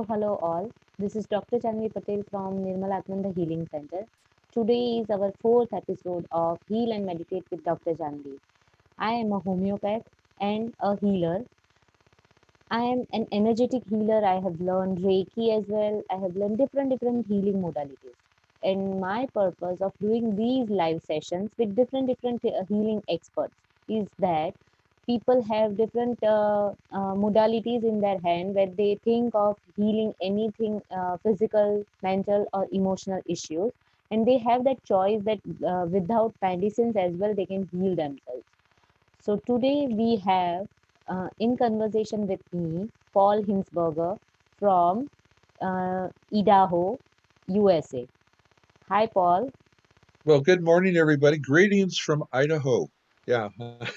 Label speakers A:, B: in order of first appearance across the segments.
A: Hello all. This is Dr Jhannavi from Nirmal Atman, Healing Center. Today is our fourth episode of Heal and Meditate with Dr. Jhannavi. I am a homeopath and a healer. I am an energetic healer. I have learned Reiki as well. I have learned different healing modalities. And my purpose of doing these live sessions with different healing experts is that people have different modalities in their hand where they think of healing anything physical, mental, or emotional issues, and they have that choice that without medicines as well they can heal themselves. So today we have in conversation with me Paul Hinsberger from Idaho, USA. Hi, Paul.
B: Well, good morning, everybody. Greetings from Idaho. Yeah,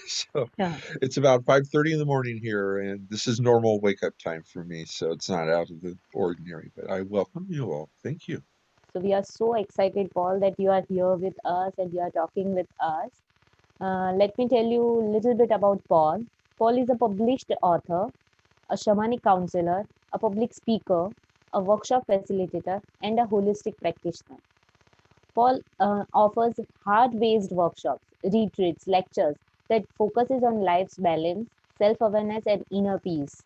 B: so
A: Yeah.
B: it's about 5:30 in the morning here, and this is normal wake-up time for me, so it's not out of the ordinary. But I welcome you all. Thank you.
A: So we are so excited, Paul, that you are here with us and you are talking with us. Let me tell you a little bit about Paul. Paul is a published author, a shamanic counselor, a public speaker, a workshop facilitator, and a holistic practitioner. Paul offers heart-based workshops, retreats, lectures that focuses on life's balance, self-awareness, and inner peace.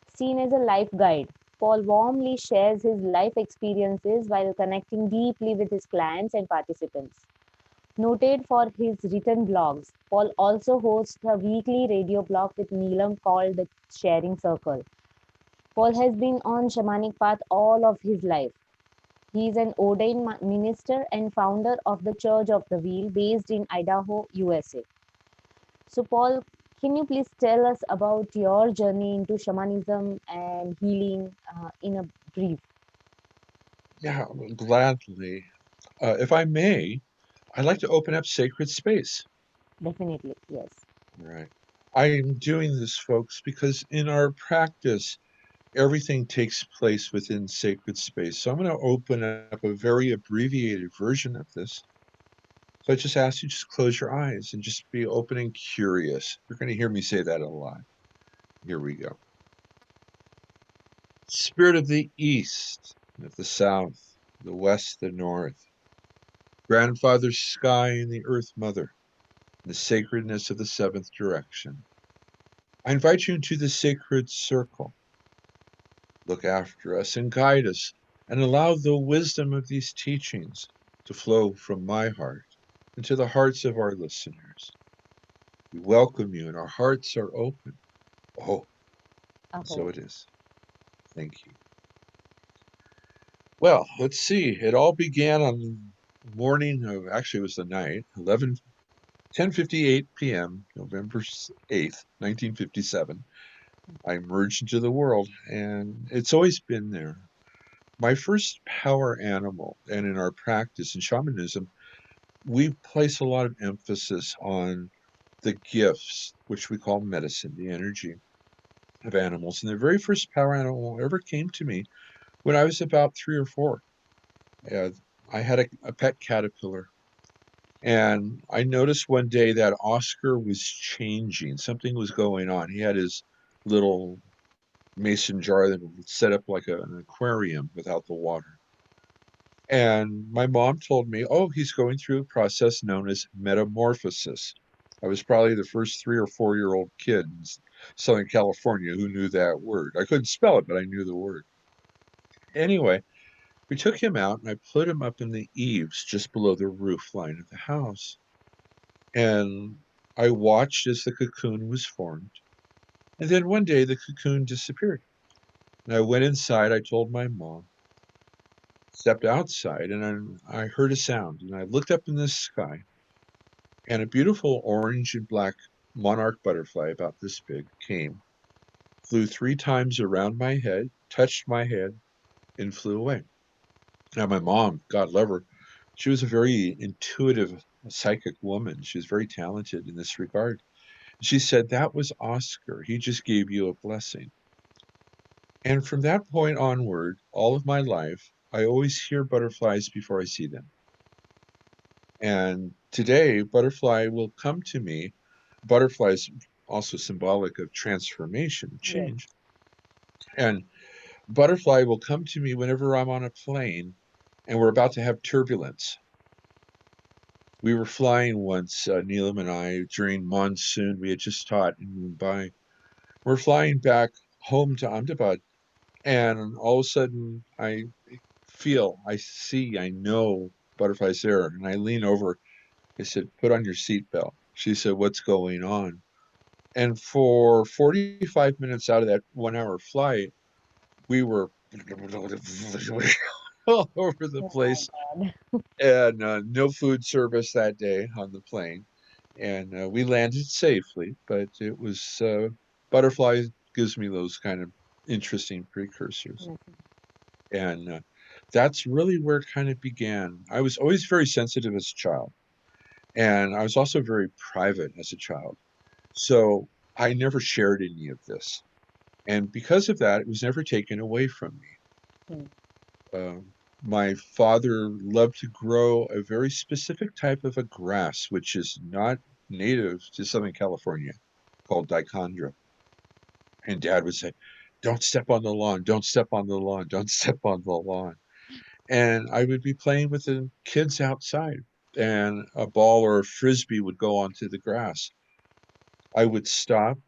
A: Seen as a life guide, Paul warmly shares his life experiences while connecting deeply with his clients and participants. Noted for his written blogs, Paul also hosts a weekly radio blog with Neelam called The Sharing Circle. Paul has been on shamanic path all of his life. He is an ordained minister and founder of the Church of the Wheel based in Idaho, USA. So, Paul, can you please tell us about your journey into shamanism and healing in a brief?
B: Yeah, gladly. If I may, I'd like to open up sacred space.
A: Definitely, yes.
B: All right. I'm doing this, folks, because in our practice, everything takes place within sacred space. So I'm going to open up a very abbreviated version of this. So I just ask you just close your eyes and just be open and curious. You're going to hear me say that a lot. Here we go. Spirit of the east, of the south, the west, the north, grandfather sky and the earth mother, the sacredness of the seventh direction. I invite you into the sacred circle. Look after us and guide us, and allow the wisdom of these teachings to flow from my heart into the hearts of our listeners. We welcome you, and our hearts are open. Oh, and so
A: Aho.
B: it is. Thank you. Well, let's see. It all began on the morning of, actually, it was the night, 10:58 p.m., November 8th, 1957. I emerged into the world, and it's always been there. My first power animal, and in our practice in shamanism, we place a lot of emphasis on the gifts, which we call medicine, the energy of animals. And the very first power animal ever came to me when I was about 3 or 4. Uh, I had a pet caterpillar, and I noticed one day that Oscar was changing. Something was going on. He had his little mason jar that was set up like an aquarium without the water. And my mom told me, oh, he's going through a process known as metamorphosis. I was probably the first 3 or 4-year-old kid in Southern California who knew that word. I couldn't spell it, but I knew the word. Anyway, we took him out and I put him up in the eaves just below the roof line of the house. And I watched as the cocoon was formed. And then one day the cocoon disappeared. And I went inside, I told my mom, stepped outside, and I heard a sound. And I looked up in the sky, and a beautiful orange and black monarch butterfly about this big came, flew 3 times around my head, touched my head, and flew away. Now, my mom, God love her, she was a very intuitive, psychic woman. She was very talented in this regard. She said, that was Oscar. He just gave you a blessing. And from that point onward, all of my life, I always hear butterflies before I see them. And today, butterfly will come to me. Butterflies also symbolic of transformation,
A: Yes.
B: change. And butterfly will come to me whenever I'm on a plane and we're about to have turbulence. We were flying once, Neelam and I, during monsoon. We had just taught in Mumbai. We're flying back home to Ahmedabad, and all of a sudden I see, I know butterflies there, and I lean over. I said, "Put on your seatbelt." She said, "What's going on?" And for 45 minutes out of that 1 hour flight, we were all over the
A: Oh my
B: place,
A: God.
B: and no food service that day on the plane. And we landed safely, but it was butterfly gives me those kind of interesting precursors. And that's really where it kind of began. I was always very sensitive as a child, and I was also very private as a child. So I never shared any of this. And because of that, it was never taken away from me.
A: Hmm.
B: My father loved to grow a very specific type of a grass, which is not native to Southern California, called dichondra. And Dad would say, "Don't step on the lawn, don't step on the lawn, don't step on the lawn." And I would be playing with the kids outside, and a ball or a frisbee would go onto the grass. I would stop,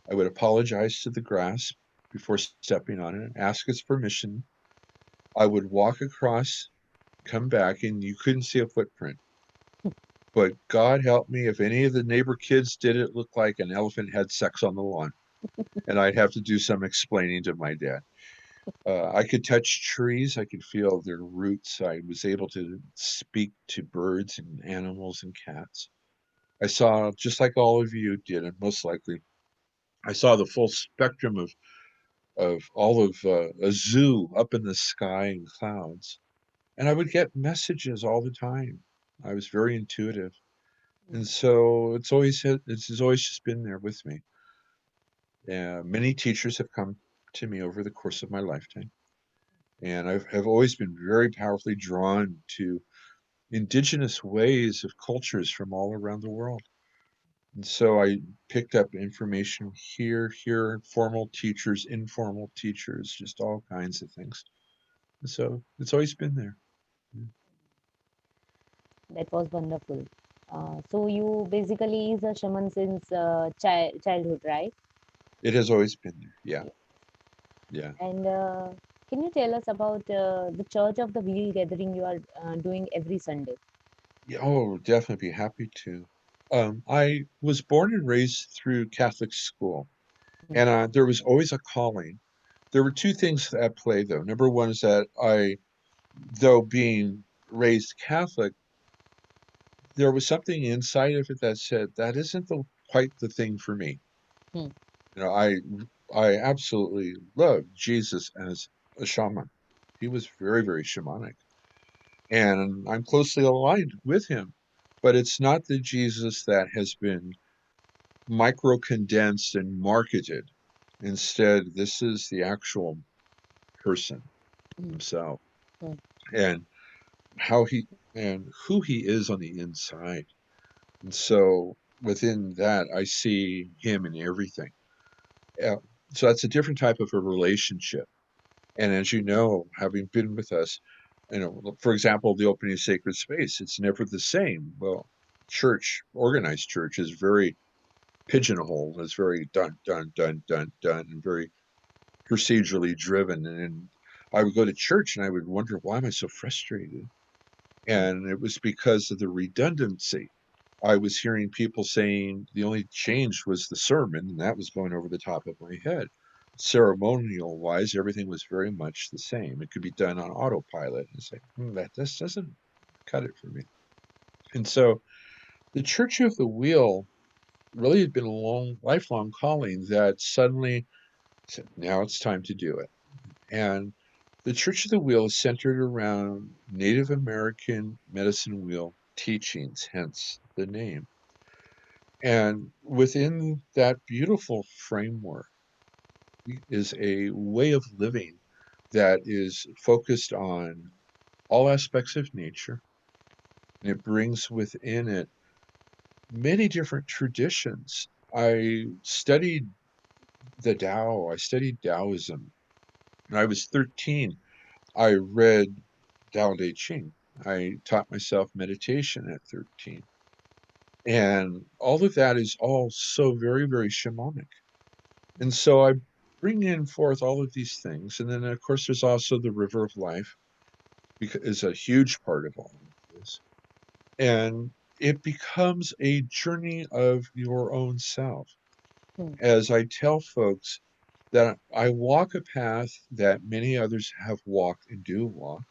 B: I would apologize to the grass before stepping on it, ask its permission. I would walk across, come back, and you couldn't see a footprint. But God help me if any of the neighbor kids did it look like an elephant had sex on the lawn. And I'd have to do some explaining to my dad. I could touch trees. I could feel their roots. I was able to speak to birds and animals and cats. I saw, just like all of you did, and most likely, I saw the full spectrum of all of a zoo up in the sky and clouds. And I would get messages all the time. I was very intuitive. And so it's always just been there with me. Many teachers have come to me over the course of my lifetime, and have always been very powerfully drawn to indigenous ways of cultures from all around the world. And so I picked up information here, formal teachers, informal teachers, just all kinds of things. And so it's always been there. Yeah.
A: That was wonderful. So you basically is a shaman since childhood, right?
B: It has always been there. Yeah, yeah.
A: And can you tell us about the Church of the Wheel gathering you are doing every Sunday?
B: Yeah, oh, definitely be happy to. I was born and raised through Catholic school,
A: Hmm.
B: and there was always a calling. There were two things at play, though. Number one is that though being raised Catholic, there was something inside of it that said that isn't quite the thing for me.
A: Hmm.
B: You know, I absolutely loved Jesus as a shaman. He was very, very shamanic, and I'm closely aligned with him. But it's not the Jesus that has been micro condensed and marketed. Instead, this is the actual person
A: Hmm.
B: himself,
A: Hmm.
B: and how he and who he is on the inside. And so within that, I see him in everything. Uh, so that's a different type of a relationship. And as you know, having been with us, for example, the opening of sacred space, it's never the same. Well, organized church is very pigeonholed. It's very done, done, done, done, done, and very procedurally driven. And I would go to church and I would wonder, why am I so frustrated?
A: Hmm.
B: And it was because of the redundancy. I was hearing people saying the only change was the sermon, and that was going over the top of my head. Ceremonial wise, everything was very much the same. It could be done on autopilot. It's like, that just doesn't cut it for me. And so the Church of the Wheel really had been a lifelong calling that suddenly said, now it's time to do it. And the Church of the Wheel is centered around Native American medicine wheel teachings, hence the name. And within that beautiful framework is a way of living that is focused on all aspects of nature. And it brings within it many different traditions. I studied the Tao, I studied Taoism When I was 13, I read Tao Te Ching. I taught myself meditation at 13. And all of that is all so very, very shamanic. And so I bring in forth all of these things. And then, of course, there's also the river of life, because is a huge part of all of this. And it becomes a journey of your own self.
A: mm,
B: As I tell folks that I walk a path that many others have walked and do walk,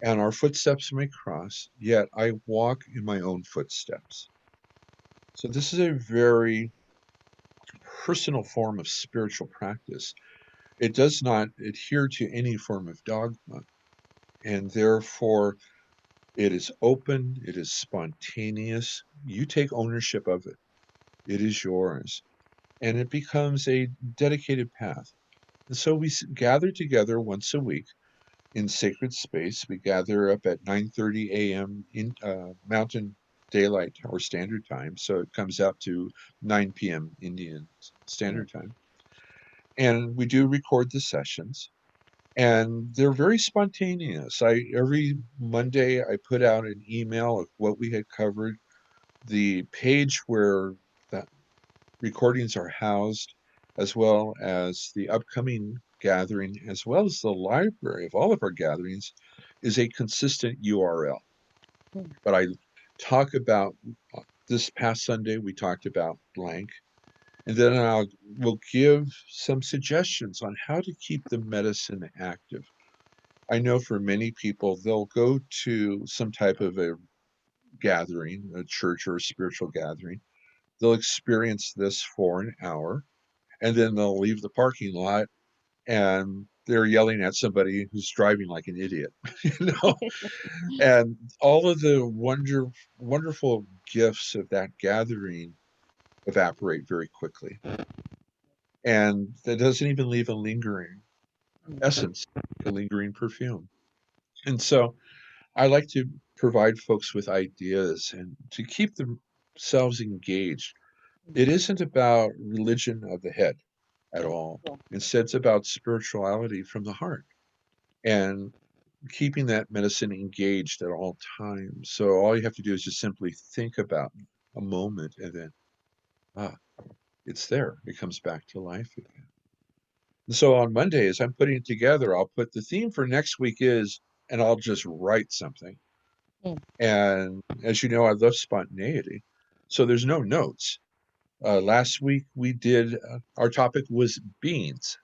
B: and our footsteps may cross, yet I walk in my own footsteps. So this is a very personal form of spiritual practice. It does not adhere to any form of dogma, and therefore it is open, it is spontaneous. You take ownership of it, it is yours, and it becomes a dedicated path. And so we gather together once a week in sacred space. We gather up at 9:30 a.m. in Mountain Daylight or Standard Time, so it comes out to 9 p.m. Indian
A: mm,
B: Standard Time. And we do record the sessions, and they're very spontaneous. I every Monday I put out an email of what we had covered, the page where the recordings are housed, as well as the upcoming gathering, as well as the library of all of our gatherings, is a consistent URL.
A: mm,
B: But I talk about this past Sunday, we talked about blank, and then will give some suggestions on how to keep the medicine active. I know for many people, they'll go to some type of a gathering, a church or a spiritual gathering. They'll experience this for an hour, and then they'll leave the parking lot and they're yelling at somebody who's driving like an idiot, you know? And all of the wonderful gifts of that gathering evaporate very quickly. And that doesn't even leave a lingering
A: mm,
B: essence, a lingering perfume. And so I like to provide folks with ideas and to keep themselves engaged. It isn't about religion of the head at all.
A: mm.
B: Instead, it's about spirituality from the heart and keeping that medicine engaged at all times. So all you have to do is just simply think about a moment and then, ah, it's there. It comes back to life again. And so on Monday, as I'm putting it together, I'll put the theme for next week is, and I'll just write something.
A: Mm.
B: And as you know, I love spontaneity. So there's no notes. Last week we did, our topic was beans.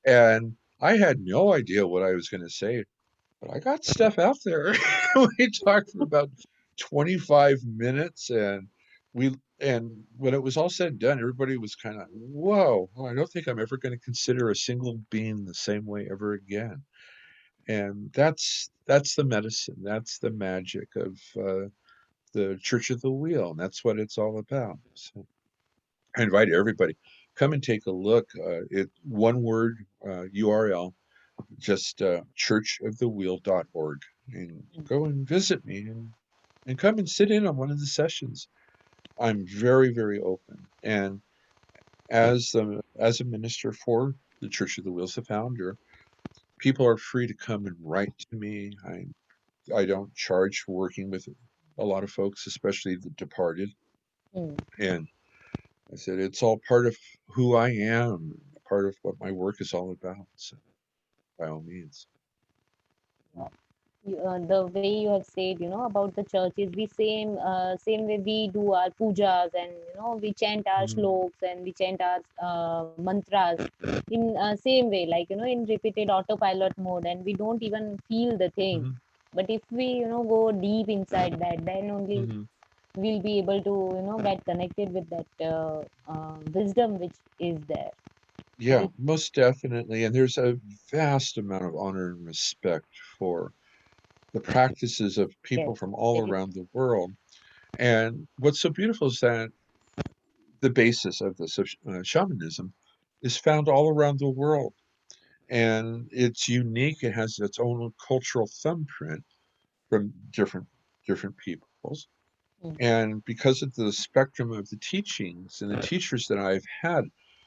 B: And I had no idea what I was going to say, but I got stuff out there. We talked for about 25 minutes, and we and when it was all said and done, everybody was kind of, whoa, well, I don't think I'm ever going to consider a single bean the same way ever again. And that's the medicine. That's the magic of the Church of the Wheel, and that's what it's all about. So I invite everybody, come and take a look. It one word URL, just churchofthewheel.org, and go and visit me and come and sit in on one of the sessions. I'm very, very open. And as a minister for the Church of the Wheels, the founder, people are free to come and write to me. I don't charge for working with a lot of folks, especially the departed.
A: Mm.
B: And I said it's all part of who I am, part of what my work is all about. So by all means.
A: The way you have said, about the churches, we same way we do our pujas, and we chant our
B: Hmm.
A: shloks and we chant our mantras in same way, like in repeated autopilot mode, and we don't even feel the thing.
B: Hmm.
A: But if we go deep inside that, then only
B: Hmm.
A: we'll be able to get connected with that wisdom which is there.
B: Yeah,
A: Which
B: most definitely. And there's a vast amount of honor and respect for the practices of
A: yes,
B: people from all
A: very
B: around the world. And what's so beautiful is that the basis of this shamanism is found all around the world. And it's unique. It has its own cultural thumbprint from different peoples.
A: mm,
B: And because of the spectrum of the teachings and the teachers that I've had,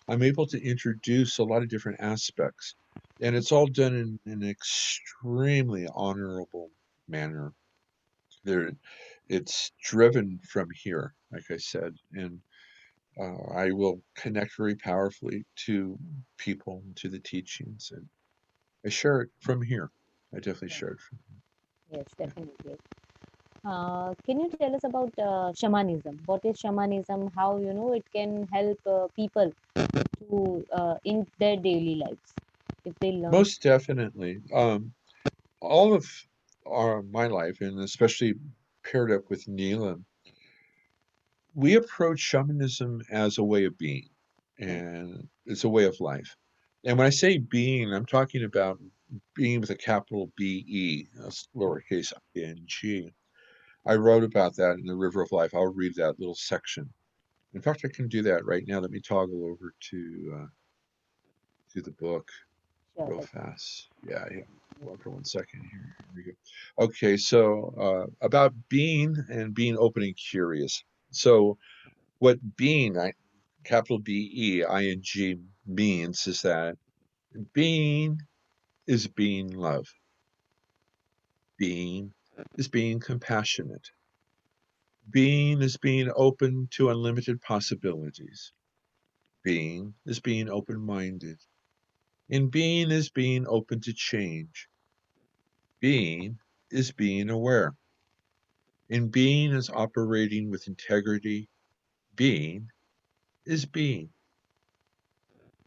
B: I'm able to introduce a lot of different aspects. And it's all done in an extremely honorable manner. There, it's driven from here, like I said, and I will connect very powerfully to people, to the teachings, and I share it from here. I definitely
A: Yeah.
B: share it from
A: Yes,
B: here.
A: definitely. Can you tell us about shamanism? What is shamanism? How it can help people to in their daily lives if they learn?
B: Most definitely. All of my life, and especially paired up with Neela, we approach shamanism as a way of being,
A: Mm,
B: and it's a way of life. And when I say being, I'm talking about being with a capital B-E,
A: mm.
B: lowercase I-N-G. I wrote about that in the River of Life. I'll read that little section. In fact, I can do that right now. Let me toggle over to the book
A: Sure,
B: real
A: definitely.
B: fast. Yeah, yeah. Well, for 1 second here. Here we go. Okay, so about being and being open and curious. So what being, capital B-E-I-N-G, means is that being is being love. Being is being compassionate. Being is being open to unlimited possibilities. Being is being open-minded. And being is being open to change. Being is being aware. And being is operating with integrity. Being is being.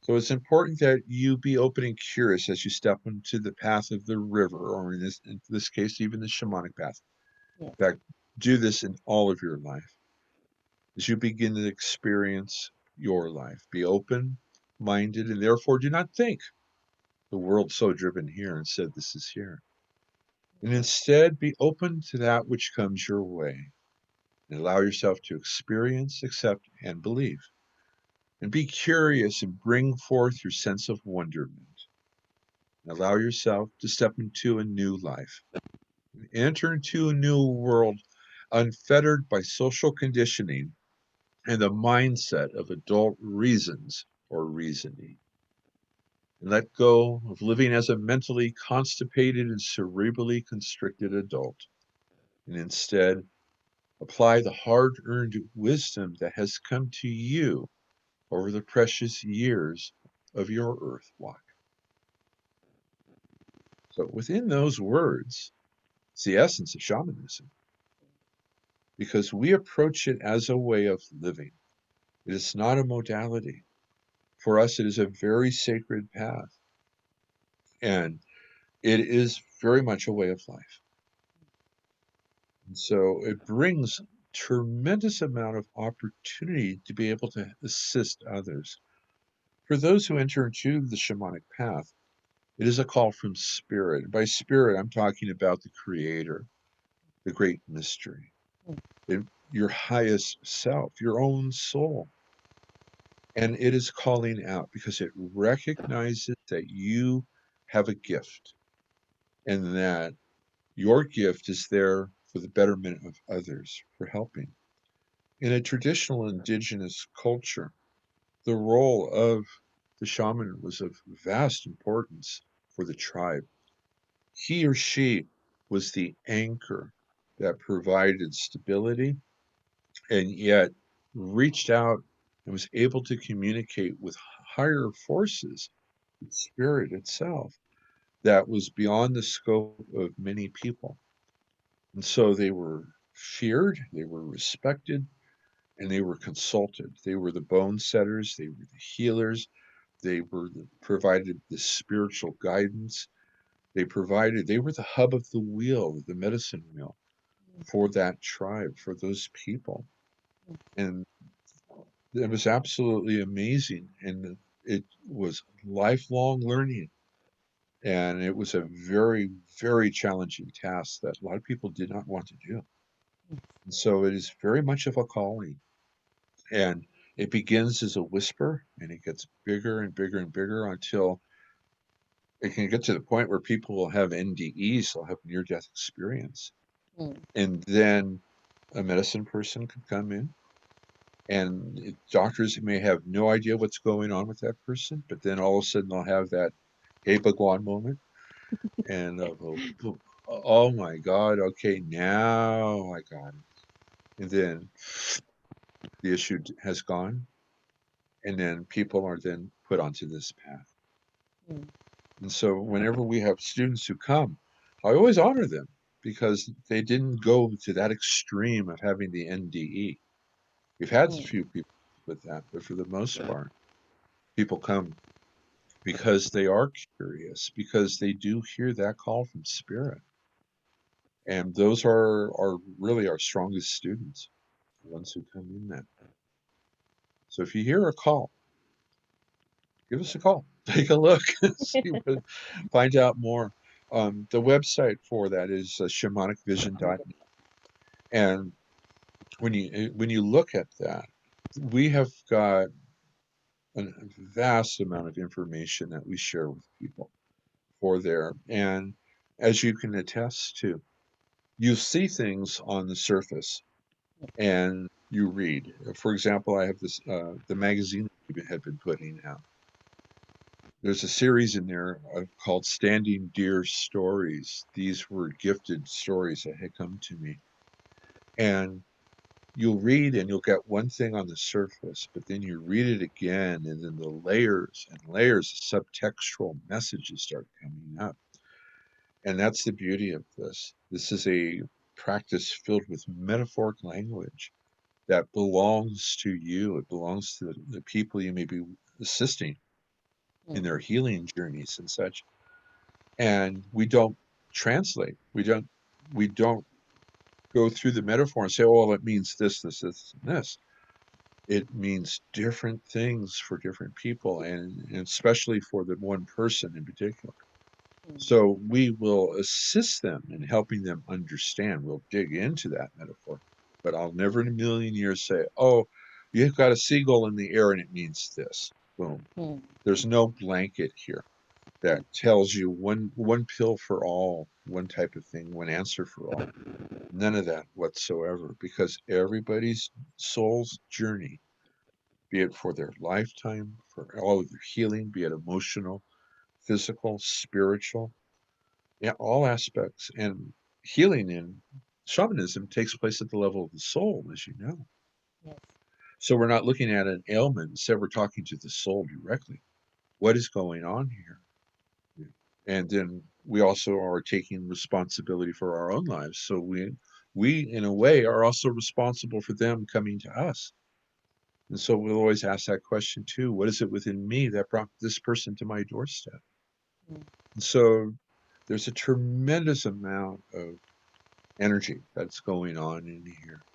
B: So it's important that you be open and curious as you step into the path of the river, or in this case, even the shamanic path.
A: Yes,
B: In fact, do this in all of your life as you begin to experience your life. Be open minded, and therefore do not think the world's so driven here and said this is here. And instead, be open to that which comes your way and allow yourself to experience, accept, and believe. And be curious and bring forth your sense of wonderment. And allow yourself to step into a new life, enter into a new world unfettered by social conditioning and the mindset of adult reasons or reasoning. And let go of living as a mentally constipated and cerebrally constricted adult, and instead apply the hard earned wisdom that has come to you over the precious years of your earth walk. So, within those words, it's the essence of shamanism because we approach it as a way of living. It is not a modality. For us, it is a very sacred path, and it is very much a way of life. And so it brings tremendous amount of opportunity to be able to assist others. For those who enter into the shamanic path, it is a call from spirit. By spirit, I'm talking about the creator, the great mystery,
A: mm,
B: your highest self, your own soul. And it is calling out because it recognizes that you have a gift and that your gift is there for the betterment of others, for helping. In a traditional indigenous culture, the role of the shaman was of vast importance for the tribe. He or she was the anchor that provided stability and yet reached out and was able to communicate with higher forces, with spirit itself, that was beyond the scope of many people. And so they were feared, they were respected, and they were consulted. They were the bone setters, they were the healers, provided the spiritual guidance. They were the hub of the wheel, the medicine wheel for that tribe, for those people.
A: mm,
B: And it was absolutely amazing. And it was lifelong learning. And it was a very, very challenging task that a lot of people did not want to do.
A: yes,
B: And so it is very much of a calling. And it begins as a whisper and it gets bigger and bigger and bigger until it can get to the point where people will have NDEs, they'll have near death experience.
A: mm,
B: And then a medicine person could come in and doctors may have no idea what's going on with that person, but then all of a sudden they'll have that Apaguan moment, and oh my God, okay, now I got it. And then the issue has gone, and then people are then put onto this path.
A: mm,
B: And so whenever we have students who come, I always honor them because they didn't go to that extreme of having the NDE. We've had a
A: mm,
B: few people with that, but for the most part, people come because they are curious, because they do hear that call from spirit. And those are really our strongest students, the ones who come in that. So if you hear a call, give us a call. Take a look, see what, find out more. The website for that is shamanicvision.net. And when you look at that, we have got a vast amount of information that we share with people for there. And as you can attest to, you see things on the surface and you read. For example, I have this the magazine we had been putting out. There's a series in there called Standing Deer Stories. These were gifted stories that had come to me. And you'll read and you'll get one thing on the surface, but then you read it again, and then the layers and layers of subtextual messages start coming up. And that's the beauty of this. This is a practice filled with metaphoric language that belongs to you. It belongs to the people you may be assisting in
A: mm,
B: their healing journeys and such. And we don't translate. We don't go through the metaphor and say, "Oh, well, it means this, this, this, and this." It means different things for different people, and especially for the one person in particular.
A: mm,
B: So we will assist them in helping them understand. We'll dig into that metaphor, but I'll never in a million years say, "Oh, you've got a seagull in the air and it means this." Boom.
A: mm,
B: There's no blanket here
A: mm,
B: that tells you one pill for all, one type of thing, one answer for all. None of that whatsoever, because everybody's soul's journey, be it for their lifetime, for all of their healing, be it emotional, physical, spiritual, yeah, all aspects. And healing in shamanism takes place at the level of the soul, as you know.
A: yes,
B: So we're not looking at an ailment, instead we're talking to the soul directly. What is going on here? And then we also are taking responsibility for our own lives. So we in a way are also responsible for them coming to us. And so we'll always ask that question too. What is it within me that brought this person to my doorstep?
A: mm,
B: And so there's a tremendous amount of energy that's going on in here.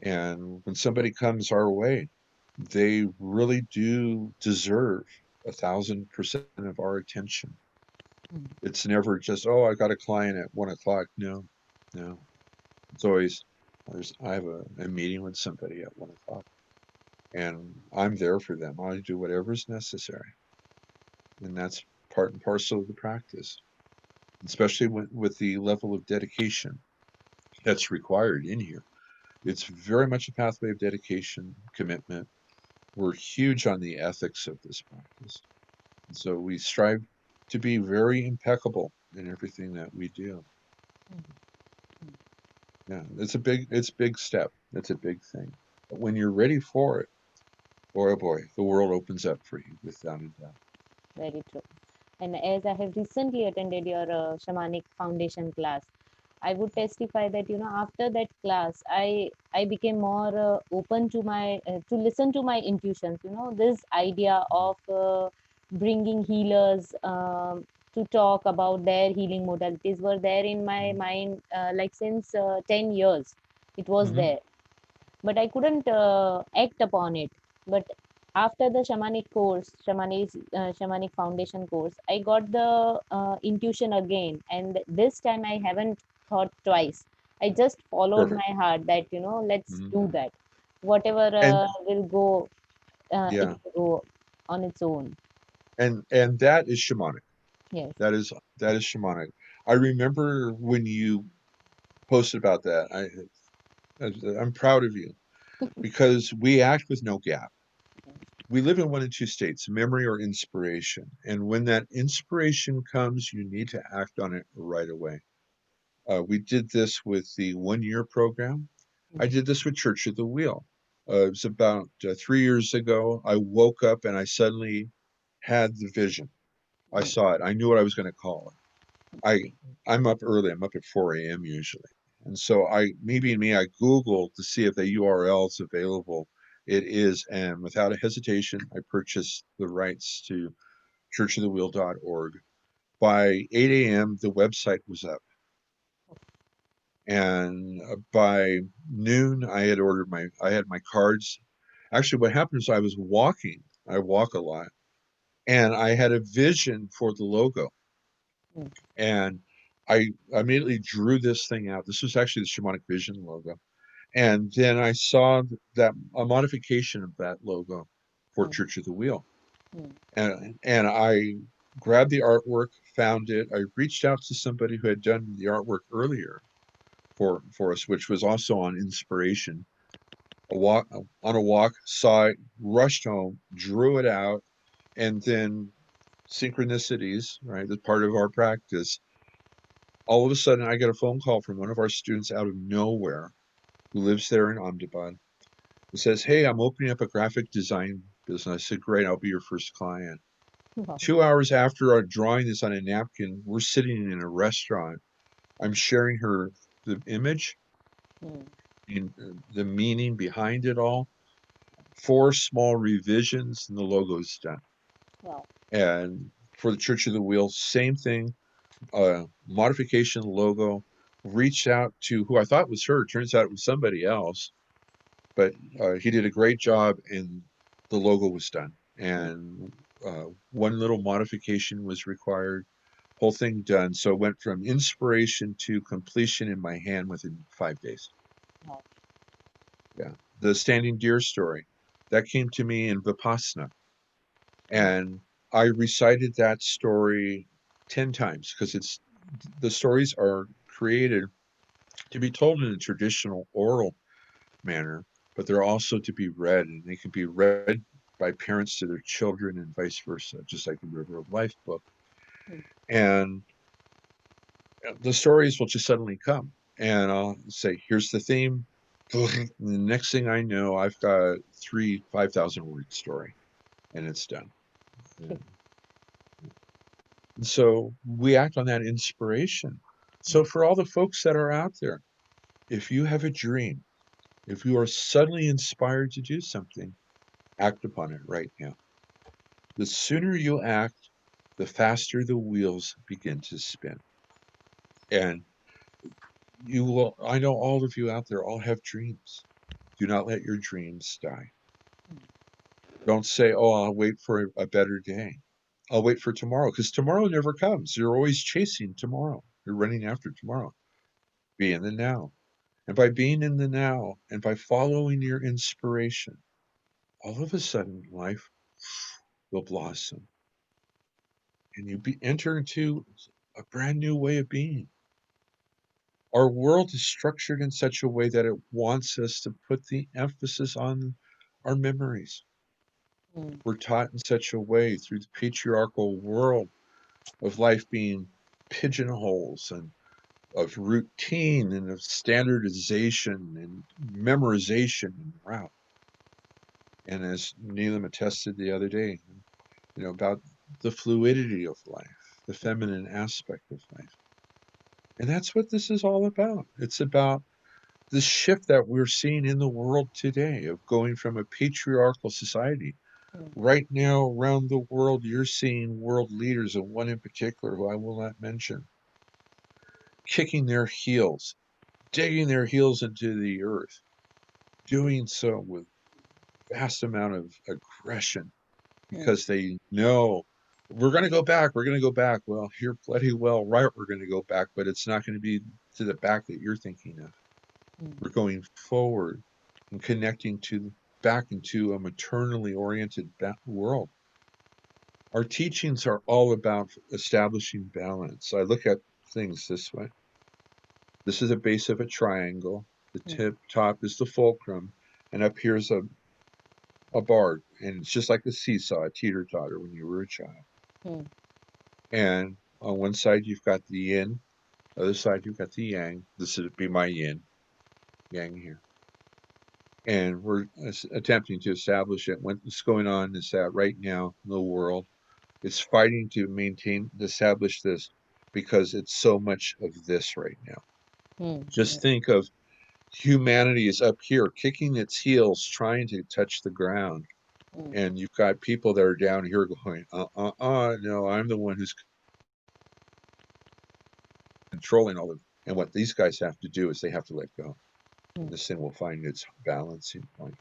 B: And when somebody comes our way, they really do deserve 1,000% of our attention.
A: mm,
B: It's never just, oh, I got a client at 1 o'clock. No, no. It's always, I have a meeting with somebody at 1 o'clock, and I'm there for them. I do whatever's necessary. And that's part and parcel of the practice, especially with the level of dedication that's required in here. It's very much a pathway of dedication, commitment. We're huge on the ethics of this practice. And so we strive to be very impeccable in everything that we do.
A: mm, mm.
B: Yeah, it's a big step. It's a big thing. But when you're ready for it, boy oh boy, the world opens up for you without a doubt.
A: Very true. And as I have recently attended your shamanic foundation class, I would testify that after that class, I became more open to my to listen to my intuitions. This idea of bringing healers to talk about their healing modalities were there in my
B: Mm-hmm.
A: mind like since 10 years. It was
B: Mm-hmm.
A: there, but I couldn't act upon it. But after the shamanic foundation course, I got the intuition again, and this time I haven't thought twice. I just followed
B: Perfect.
A: my heart that let's
B: Mm-hmm.
A: do that. Whatever
B: And
A: will go, it
B: yeah,
A: will go on its own.
B: and that is shamanic.
A: Yes.
B: That is that is shamanic. I remember when you posted about that. I'm proud of you because we act with no gap. we live in one of two states, memory or inspiration. And when that inspiration comes, you need to act on it right away. We did this with the 1 year program. I
A: Mm,
B: did this with Church of the Wheel. It was about 3 years ago. I woke up and I suddenly had the vision. I
A: mm,
B: saw it. I knew what I was going to call it. I'm up early. I'm up at 4 a.m. usually. And so me being me, I Googled to see if the URL is available. It is, and without a hesitation, I purchased the rights to churchofthewheel.org. By 8 a.m., the website was up. And by noon, I had my cards. Actually, what happened is I was walking. I walk a lot, and I had a vision for the logo.
A: mm,
B: And I immediately drew this thing out. This was actually the Shamanic Vision logo. And then I saw that a modification of that logo for
A: mm,
B: Church of the Wheel.
A: mm,
B: And I grabbed the artwork, found it. I reached out to somebody who had done the artwork earlier for us, which was also on inspiration. On a walk, saw it, rushed home, drew it out, and then synchronicities, right? That's part of our practice. All of a sudden, I get a phone call from one of our students out of nowhere who lives there in Ahmedabad. It says, "Hey, I'm opening up a graphic design business." I said, "Great, I'll be your first client."
A: wow,
B: 2 hours after our drawing this on a napkin, we're sitting in a restaurant. I'm sharing her the image
A: mm,
B: and the meaning behind it all. 4 small revisions, and the logo's done.
A: wow,
B: And for the Church of the Wheel, same thing. Modification logo. Reached out to who I thought was her. Turns out it was somebody else, but he did a great job, and the logo was done.
A: mm,
B: And one little modification was required. Whole thing done. So it went from inspiration to completion in my hand within 5 days.
A: wow,
B: Yeah, the standing deer story that came to me in Vipassana,
A: mm,
B: and I recited that story 10 times because it's the stories are created to be told in a traditional oral manner, but they're also to be read, and they can be read by parents to their children and vice versa, just like the River of Life book.
A: mm,
B: And the stories will just suddenly come, and I'll say, "Here's the theme." And the next thing I know, I've got 5,000 word story, and it's done.
A: okay,
B: And so we act on that inspiration.
A: mm,
B: So for all the folks that are out there, if you have a dream, if you are suddenly inspired to do something, act upon it right now. The sooner you act, the faster the wheels begin to spin. And I know all of you out there all have dreams. Do not let your dreams die.
A: mm,
B: Don't say, "Oh, I'll wait for a better day. I'll wait for tomorrow," because tomorrow never comes. You're always chasing tomorrow. You're running after tomorrow. Be in the now. And by being in the now and by following your inspiration, all of a sudden life will blossom and enter into a brand new way of being. Our world is structured in such a way that it wants us to put the emphasis on our memories.
A: mm,
B: We're taught in such a way through the patriarchal world of life being pigeonholes and of routine and of standardization and memorization and route. And as Neelam attested the other day, about the fluidity of life, the
A: mm,
B: feminine aspect of life. And that's what this is all about. It's about the shift that we're seeing in the world today of going from a patriarchal society.
A: mm,
B: Right now, around the world, you're seeing world leaders, and one in particular who I will not mention, kicking their heels, digging their heels into the earth, doing so with vast amount of aggression
A: mm,
B: because they know we're going to go back. We're going to go back. Well, you're bloody well right. We're going to go back, but it's not going to be to the back that you're thinking of.
A: mm,
B: We're going forward and connecting to back into a maternally oriented world. Our teachings are all about establishing balance. I look at things this way. This is the base of a triangle. The
A: mm,
B: top is the fulcrum, and up here is a bar, and it's just like a seesaw, a teeter-totter when you were a child.
A: Hmm.
B: And on one side you've got the yin, other side you've got the yang. This would be my yin, yang here. And we're attempting to establish it. What's going on is that right now in the world, it's fighting to maintain, establish this because it's so much of this right now.
A: Hmm.
B: Just think of humanity is up here kicking its heels, trying to touch the ground.
A: Hmm.
B: And you've got people that are down here going, no, I'm the one who's controlling all of it. And what these guys have to do is they have to let go.
A: Hmm.
B: And this thing will find its balancing point.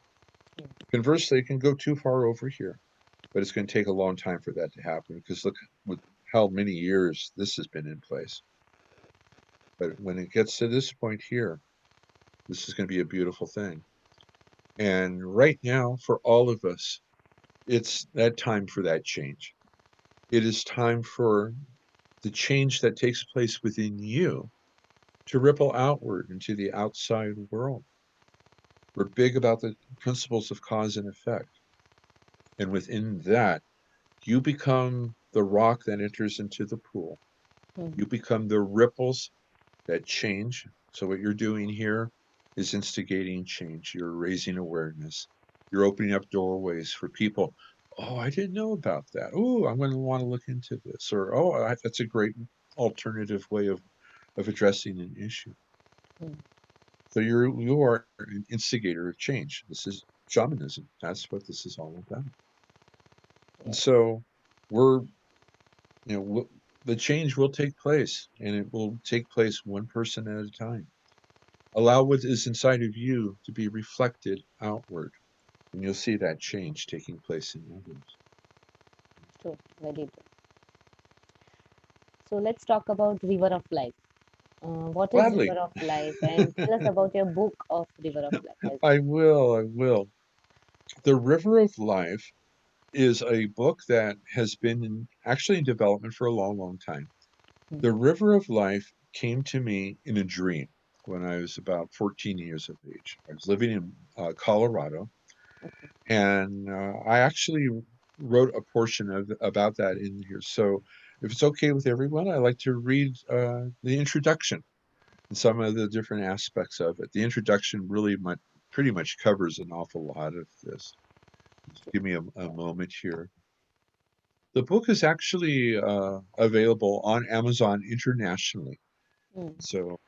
A: Hmm.
B: Conversely, it can go too far over here, but it's going to take a long time for that to happen because look with how many years this has been in place. But when it gets to this point here, this is going to be a beautiful thing. And right now, for all of us, it's that time for that change. It is time for the change that takes place within you to ripple outward into the outside world. We're big about the principles of cause and effect. And within that, you become the rock that enters into the pool.
A: Hmm.
B: You become the ripples that change. So, what you're doing here is instigating change. You're raising awareness. You're opening up doorways for people. Oh, I didn't know about that. Oh, I'm going to want to look into this. Or, oh, that's a great alternative way of addressing an issue.
A: Hmm.
B: So you are an instigator of change. This is shamanism. That's what this is all about. And
A: Yes.
B: so we're, the change will take place, and it will take place one person at a time. Allow what is inside of you to be reflected outward, and you'll see that change taking place in others.
A: True. Very true. So let's talk about River of Life. What is
B: Gladly,
A: River of Life? And tell us about your book of River of Life as
B: I will. I will. The River of Life is a book that has been actually in development for a long, long time.
A: well.
B: The River of Life came to me in a dream when I was about 14 years of age. I was living in Colorado,
A: Okay.
B: and I actually wrote a portion of about that in here. So, if it's okay with everyone, I'd like to read the introduction and some of the different aspects of it. The introduction really pretty much covers an awful lot of this. Just give me a moment here. The book is actually available on Amazon internationally.
A: Mm.
B: So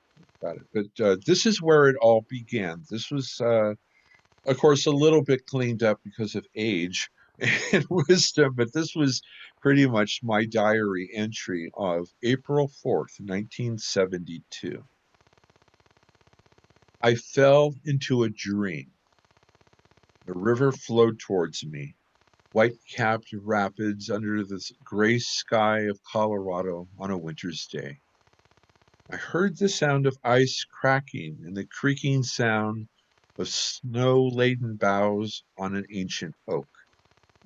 B: got it. But this is where it all began. This was, of course, a little bit cleaned up because of age and wisdom, but this was pretty much my diary entry of April 4th, 1972. I fell into a dream. The river flowed towards me, white-capped rapids under the gray sky of Colorado on a winter's day. I heard the sound of ice cracking and the creaking sound of snow-laden boughs on an ancient oak.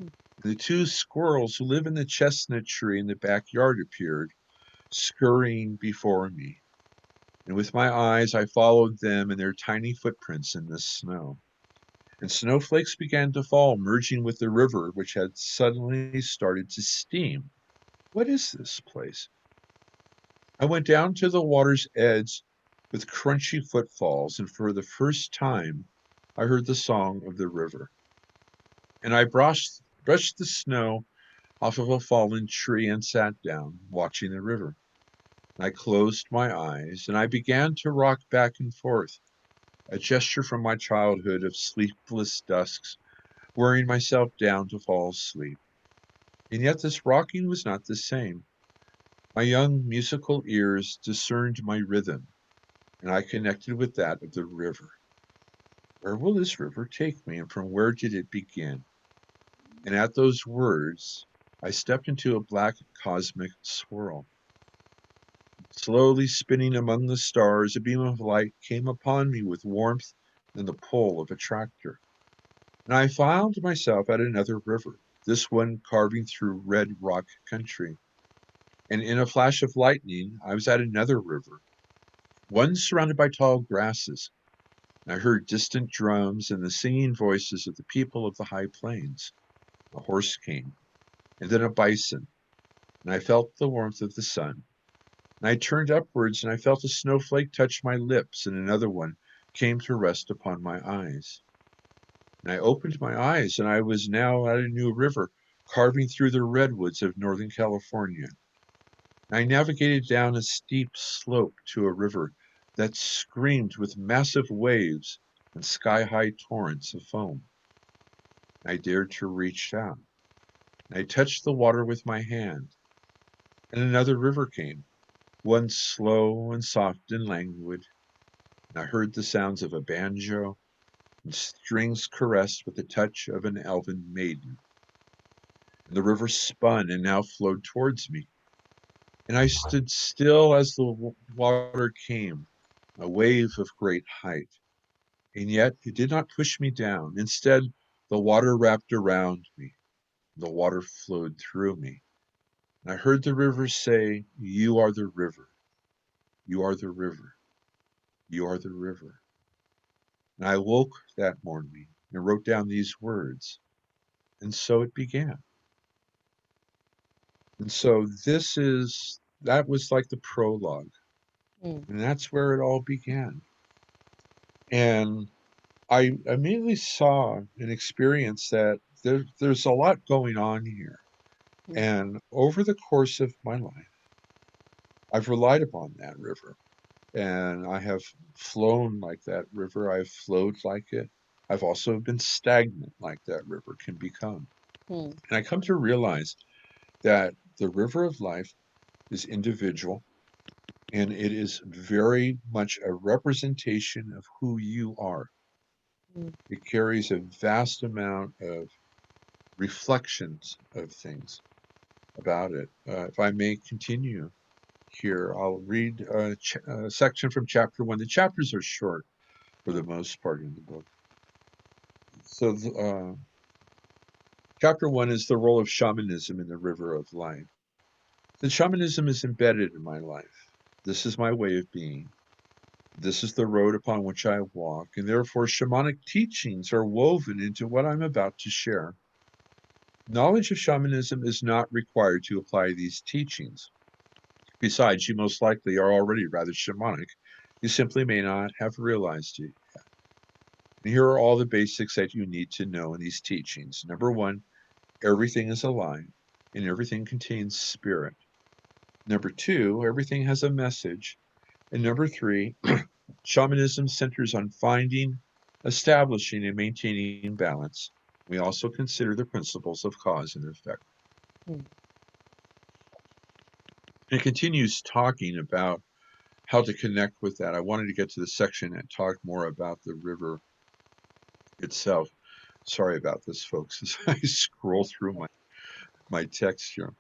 A: Mm.
B: The two squirrels who live in the chestnut tree in the backyard appeared, scurrying before me, and with my eyes I followed them and their tiny footprints in the snow. And snowflakes began to fall, merging with the river, which had suddenly started to steam. What is this place? I went down to the water's edge with crunchy footfalls, and for the first time I heard the song of the river. And I brushed the snow off of a fallen tree and sat down, watching the river. I closed my eyes, and I began to rock back and forth, a gesture from my childhood of sleepless dusks, wearing myself down to fall asleep. And yet this rocking was not the same. My young musical ears discerned my rhythm, and I connected with that of the river. Where will this river take me, and from where did it begin? And at those words, I stepped into a black cosmic swirl. Slowly spinning among the stars, a beam of light came upon me with warmth and the pull of a tractor. And I found myself at another river, this one carving through red rock country. And in a flash of lightning, I was at another river, one surrounded by tall grasses. I heard distant drums and the singing voices of the people of the high plains. A horse came, and then a bison, and I felt the warmth of the sun. And I turned upwards, and I felt a snowflake touch my lips, and another one came to rest upon my eyes. And I opened my eyes, and I was now at a new river, carving through the redwoods of Northern California. I navigated down a steep slope to a river that screamed with massive waves and sky-high torrents of foam. I dared to reach down. I touched the water with my hand, and another river came, one slow and soft and languid, and I heard the sounds of a banjo and strings caressed with the touch of an elven maiden. And the river spun and now flowed towards me, and I stood still as the water came, a wave of great height. And yet it did not push me down. Instead, the water wrapped around me, the water flowed through me. And I heard the river say, "You are the river, you are the river, you are the river." And I woke that morning and wrote down these words, and so it began. And so that was like the prologue,
A: Mm.
B: and that's where it all began. And I immediately saw and experienced that there's a lot going on here.
A: Mm.
B: And over the course of my life, I've relied upon that river. And I have flown like that river. I've flowed like it. I've also been stagnant like that river can become.
A: Mm.
B: And I come to realize that the river of life is individual and it is very much a representation of who you are.
A: Mm.
B: It carries a vast amount of reflections of things about it. If I may continue here, I'll read a section from chapter 1. The chapters are short for the
A: Mm.
B: most part in the book. So, chapter 1 is the role of shamanism in the river of life. The shamanism is embedded in my life. This is my way of being. This is the road upon which I walk, and therefore shamanic teachings are woven into what I'm about to share. Knowledge of shamanism is not required to apply these teachings. Besides, you most likely are already rather shamanic. You simply may not have realized it. And here are all the basics that you need to know in these teachings. Number one, everything is alive and everything contains spirit. Number two, everything has a message. And number three, shamanism centers on finding, establishing, and maintaining balance. We also consider the principles of cause and effect.
A: Mm.
B: And it continues talking about how to connect with that. I wanted to get to the section and talk more about the river itself. Sorry about this, folks, as I scroll through my text here.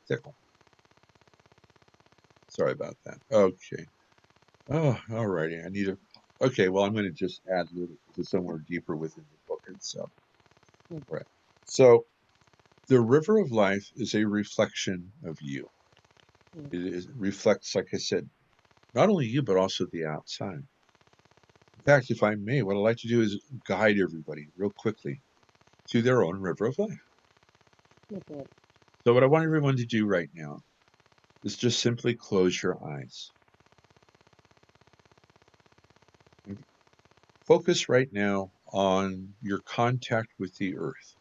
B: Tickle. Sorry about that. Okay. Oh, all righty. I need a. Okay, well, I'm going to just add a little to somewhere deeper within the book itself.
A: Mm.
B: Right. So, the river of life is a reflection of you.
A: Mm.
B: Reflects, like I said, not only you, but also the outside. In fact, if I may, what I'd like to do is guide everybody real quickly to their own river of life.
A: Okay.
B: So, what I want everyone to do right now is just simply close your eyes. And focus right now on your contact with the earth,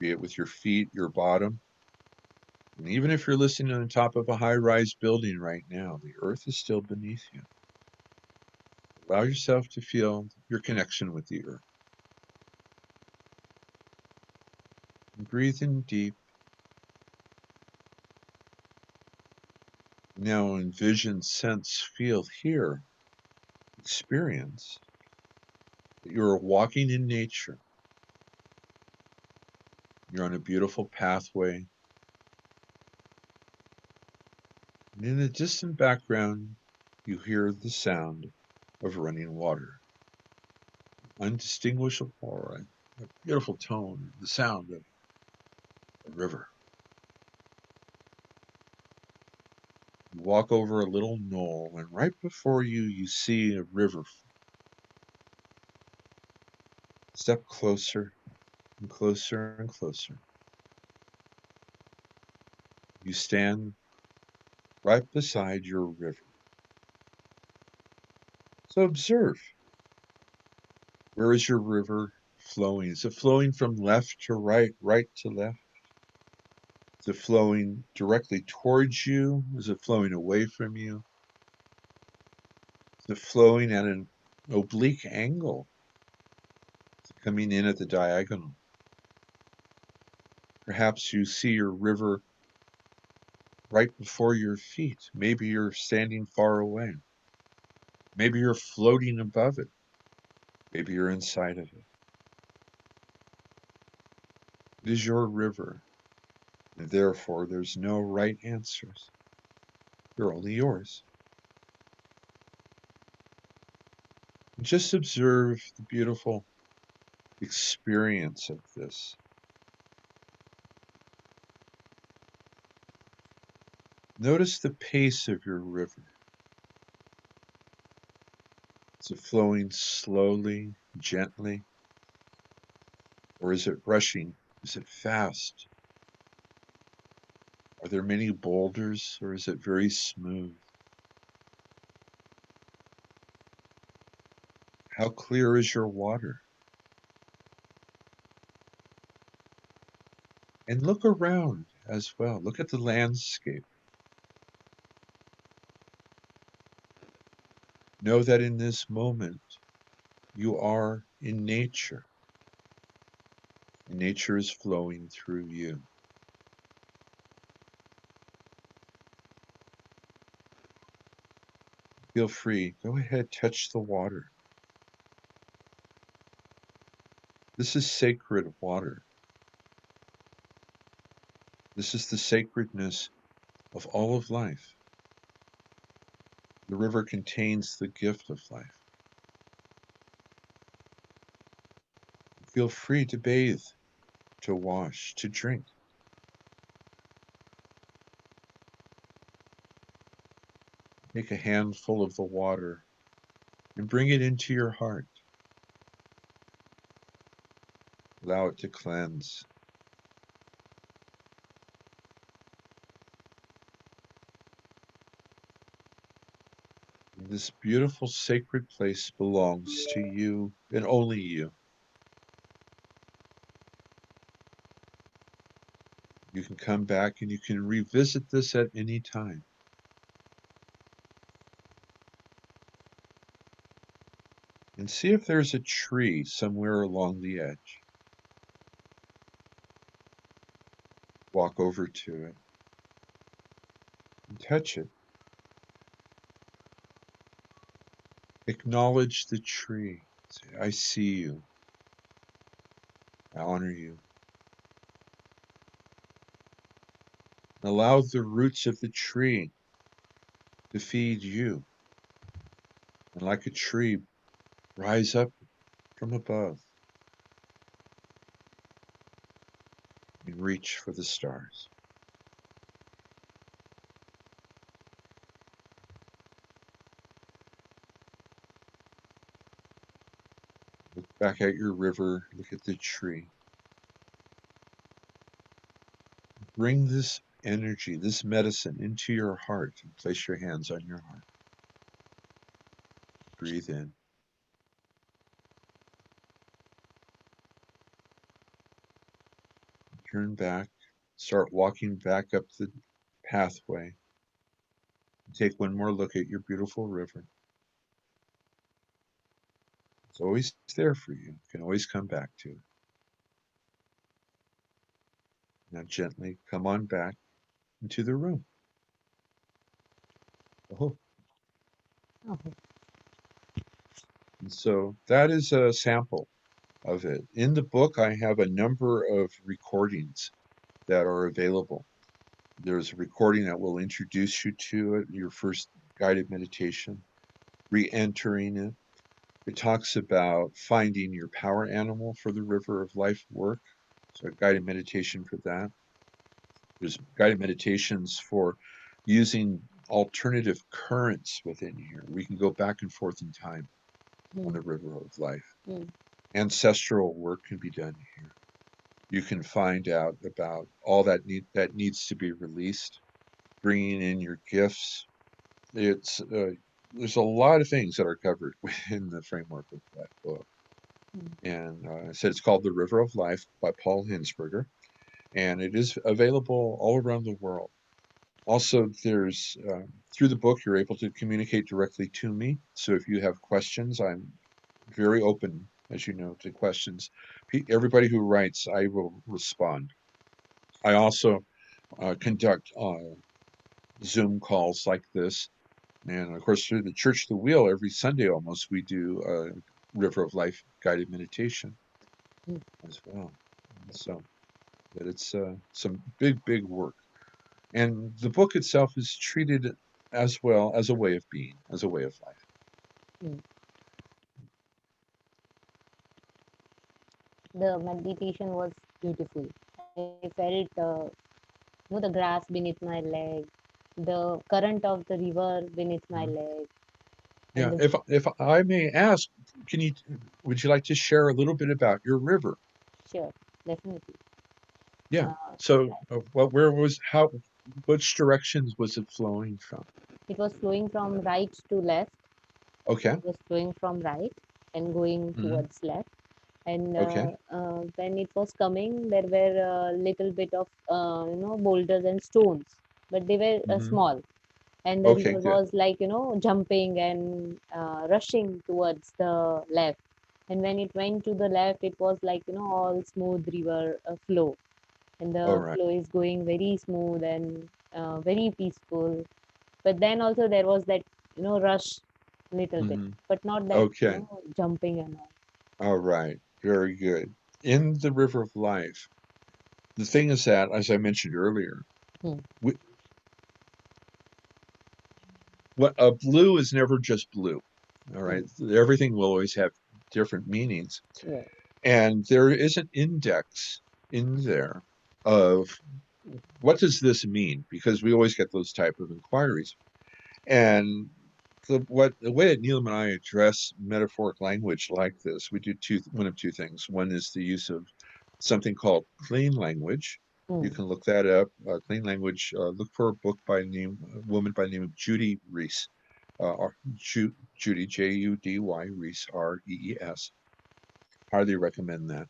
B: be it with your feet, your bottom. And even if you're listening on the top of a high rise building right now, the earth is still beneath you. Allow yourself to feel your connection with the earth. And breathe in deep. Now envision, sense, feel, hear, experience that you're walking in nature. You're on a beautiful pathway. And in the distant background, you hear the sound of running water. Undistinguishable, a beautiful tone, the sound of a river. You walk over a little knoll, and right before you, you see a river. Step closer and closer and closer. You stand right beside your river. So observe, where is your river flowing? Is it flowing from left to right, right to left? Is it flowing directly towards you? Is it flowing away from you? Is it flowing at an oblique angle? Is it coming in at the diagonal? Perhaps you see your river right before your feet. Maybe you're standing far away. Maybe you're floating above it. Maybe you're inside of it. It is your river, and therefore there's no right answers. They're only yours. And just observe the beautiful experience of this. Notice the pace of your river. Is it flowing slowly, gently? Or is it rushing? Is it fast? Are there many boulders, or is it very smooth? How clear is your water? And look around as well. Look at the landscape. Know that in this moment, you are in nature, and nature is flowing through you. Feel free. Go ahead, touch the water. This is sacred water. This is the sacredness of all of life. The river contains the gift of life. Feel free to bathe, to wash, to drink. Take a handful of the water and bring it into your heart. Allow it to cleanse. This beautiful sacred place belongs to you and only you. You can come back and you can revisit this at any time. And see if there's a tree somewhere along the edge. Walk over to it and touch it. Acknowledge the tree. Say, I see you. I honor you. Allow the roots of the tree to feed you. And like a tree, rise up from above and reach for the stars. Look back at your river, look at the tree. Bring this energy, this medicine into your heart and place your hands on your heart. Breathe in. Turn back. Start walking back up the pathway. Take one more look at your beautiful river. It's always there for you. You can always come back to it. Now gently come on back into the room. Oh.
A: Okay.
B: And so that is a sample of it. In the book, I have a number of recordings that are available. There's a recording that will introduce you to it, your first guided meditation, re-entering it. It talks about finding your power animal for the river of life work. So a guided meditation for that. There's guided meditations for using alternative currents within here. We can go back and forth in time on
A: Hmm.
B: the river of life.
A: Hmm.
B: Ancestral work can be done here. You can find out about all that needs to be released, bringing in your gifts. It's there's a lot of things that are covered within the framework of that book.
A: Hmm.
B: And I said it's called The River of Life by Paul Hinsberger, and it is available all around the world. Also, there's through the book, you're able to communicate directly to me. So if you have questions, I'm very open, as you know, to questions. Everybody who writes, I will respond. I also conduct Zoom calls like this. And of course, through the Church of the Wheel, every Sunday almost, we do a River of Life guided meditation
A: Hmm.
B: as well. And so that it's some big, big work. And the book itself is treated as well as a way of being, as a way of life.
A: Hmm. The meditation was beautiful. I felt the grass beneath my leg, the current of the river beneath my
B: Mhm.
A: leg, and
B: Yeah,
A: the
B: if I may ask, can you would you like to share a little bit about your river?
A: sure, definitely.
B: Yeah.
A: Uh,
B: So, where was how, which directions was it flowing from?
A: it was flowing from right to left.
B: Okay.
A: It was flowing from right and going
B: Hmm.
A: towards left. And
B: Okay.
A: when it was coming, there were a little bit of boulders and stones, but they were
B: Hmm.
A: small. And the
B: Okay.
A: river
B: Good.
A: was like jumping and rushing towards the left. And when it went to the left, it was like all smooth river flow, and
B: All
A: the
B: right.
A: flow is going very smooth and very peaceful. But then also there was that rush little bit,
B: Hmm.
A: but not that
B: Okay.
A: jumping and all.
B: All right. Very good. In the river of life, the thing is that, as I mentioned earlier,
A: Hmm.
B: we, what a blue is never just blue. All
A: Hmm.
B: right. Everything will always have different meanings.
A: Yeah.
B: And there is an index in there of what does this mean? Because we always get those type of inquiries. And the way that Neelam and I address metaphoric language like this, we do one of two things. One is the use of something called clean language. You
A: Hmm.
B: can look that up. Clean language. Look for a book by name, a woman by the name of Judy Rees. Judy Judy Rees Rees. Highly recommend that.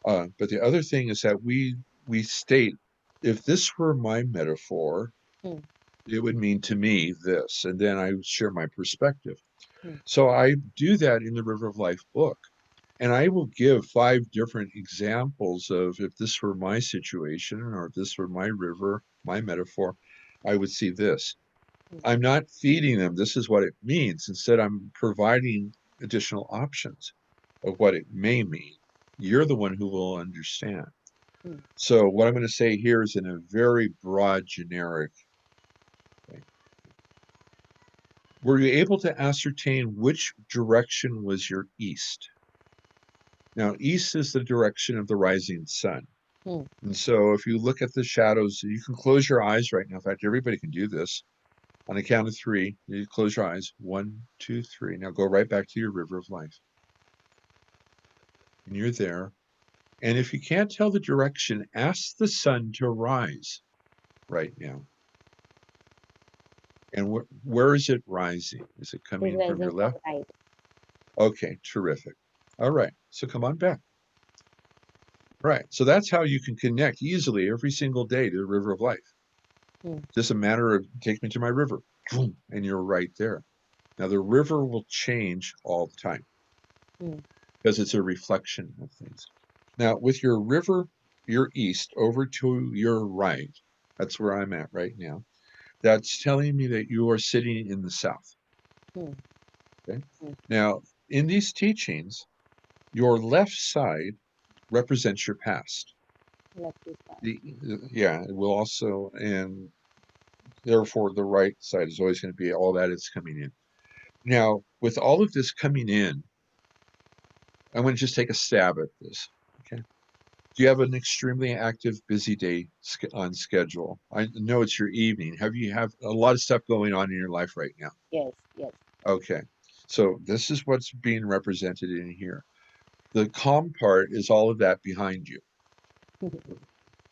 B: But the other thing is that we state, if this were my metaphor,
A: Hmm.
B: it would mean to me this, and then I share my perspective.
A: Hmm.
B: So I do that in the River of Life book, and I will give 5 different examples of if this were my situation or if this were my river, my metaphor, I would see this.
A: Hmm.
B: I'm not feeding them, this is what it means. Instead, I'm providing additional options of what it may mean. You're the one who will understand.
A: Hmm.
B: So, what I'm going to say here is in a very broad, generic way. Were you able to ascertain which direction was your east? Now, east is the direction of the rising sun.
A: Hmm.
B: And so, if you look at the shadows, you can close your eyes right now. In fact, everybody can do this. On a count of 3, you close your eyes. 1, 2, 3. Now go right back to your river of life. And you're there. And if you can't tell the direction, ask the sun to rise right now. And where is it rising? Is it
A: It is
B: coming from
A: rising
B: your
A: from
B: left?
A: right.
B: Okay, terrific. All right, so come on back. Right, so that's how you can connect easily every single day to the river of life.
A: Hmm.
B: Just a matter of take me to my river, and you're right there. Now the river will change all the time
A: Hmm.
B: because it's a reflection of things. Now with your river, your east over to your right, that's where I'm at right now. That's telling me that you are sitting in the south.
A: Hmm.
B: Okay.
A: Hmm.
B: Now in these teachings, your left side represents your past.
A: Left is fast.
B: Yeah, it will also, and therefore the right side is always going to be all that is coming in. Now, with all of this coming in, I'm going to just take a stab at this. Okay. Do you have an extremely active, busy day on schedule? I know it's your evening. Have a lot of stuff going on in your life right now?
A: Yes, yes.
B: Okay. So this is what's being represented in here. The calm part is all of that behind you.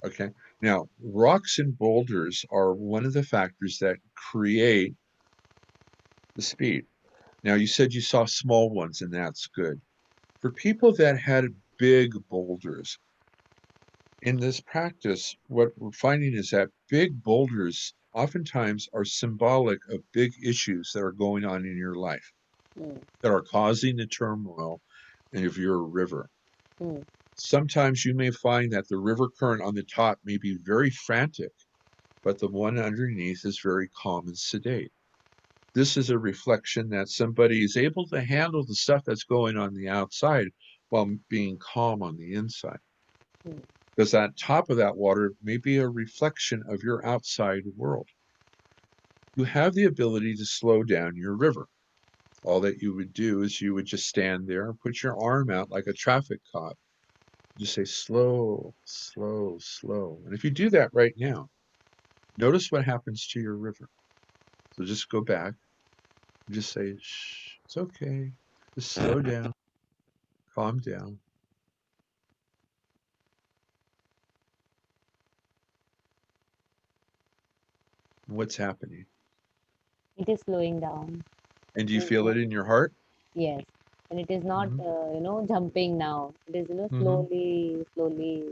B: Okay. Now, rocks and boulders are one of the factors that create the speed. Now, you said you saw small ones, and that's good. For people that had big boulders, in this practice, what we're finding is that big boulders oftentimes are symbolic of big issues that are going on in your life
A: Mm,
B: that are causing the turmoil of your river.
A: mm,
B: Sometimes you may find that the river current on the top may be very frantic, but the one underneath is very calm and sedate. This is a reflection that somebody is able to handle the stuff that's going on the outside while being calm on the inside.
A: mm.
B: Because that top of that water may be a reflection of your outside world. You have the ability to slow down your river. All that you would do is you would just stand there and put your arm out like a traffic cop. Just say slow, slow, slow. And if you do that right now, notice what happens to your river. So just go back and just say, shh, it's okay. Just slow down, calm down. What's happening?
A: It is slowing down.
B: And do
A: It
B: you
A: is
B: feel
A: not,
B: it in your heart?
A: yes. And it is not,
B: Mm-hmm.
A: jumping now. It is,
B: Mm-hmm.
A: slowly, slowly,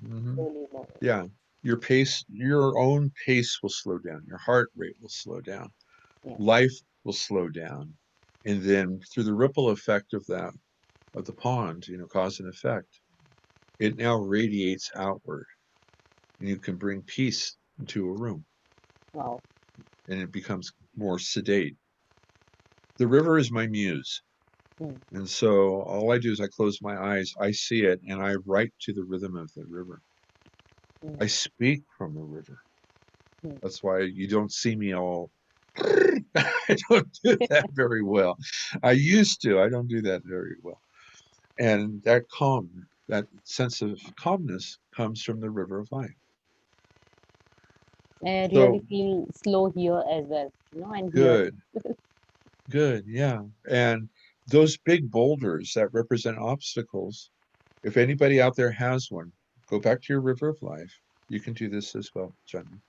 B: Mm-hmm.
A: slowly moving.
B: Yeah. Your pace, your own pace will slow down. Your heart rate will slow down.
A: Yes.
B: Life will slow down. And then through the ripple effect of that, of the pond, cause and effect, it now radiates outward. And you can bring peace into a room
A: Wow.
B: and it becomes more sedate. The river is my muse.
A: Mm,
B: And so all I do is I close my eyes, I see it, and I write to the rhythm of the river.
A: mm,
B: I speak from the river.
A: mm.
B: That's why you don't see me all. I don't do that very well. I used to. I don't do that very well. And that calm, that sense of calmness comes from the river of life.
A: I really
B: So
A: feel slow here as well, and here.
B: good, good, yeah. And those big boulders that represent obstacles, if anybody out there has one, go back to your river of life. You can do this as well, Johnny.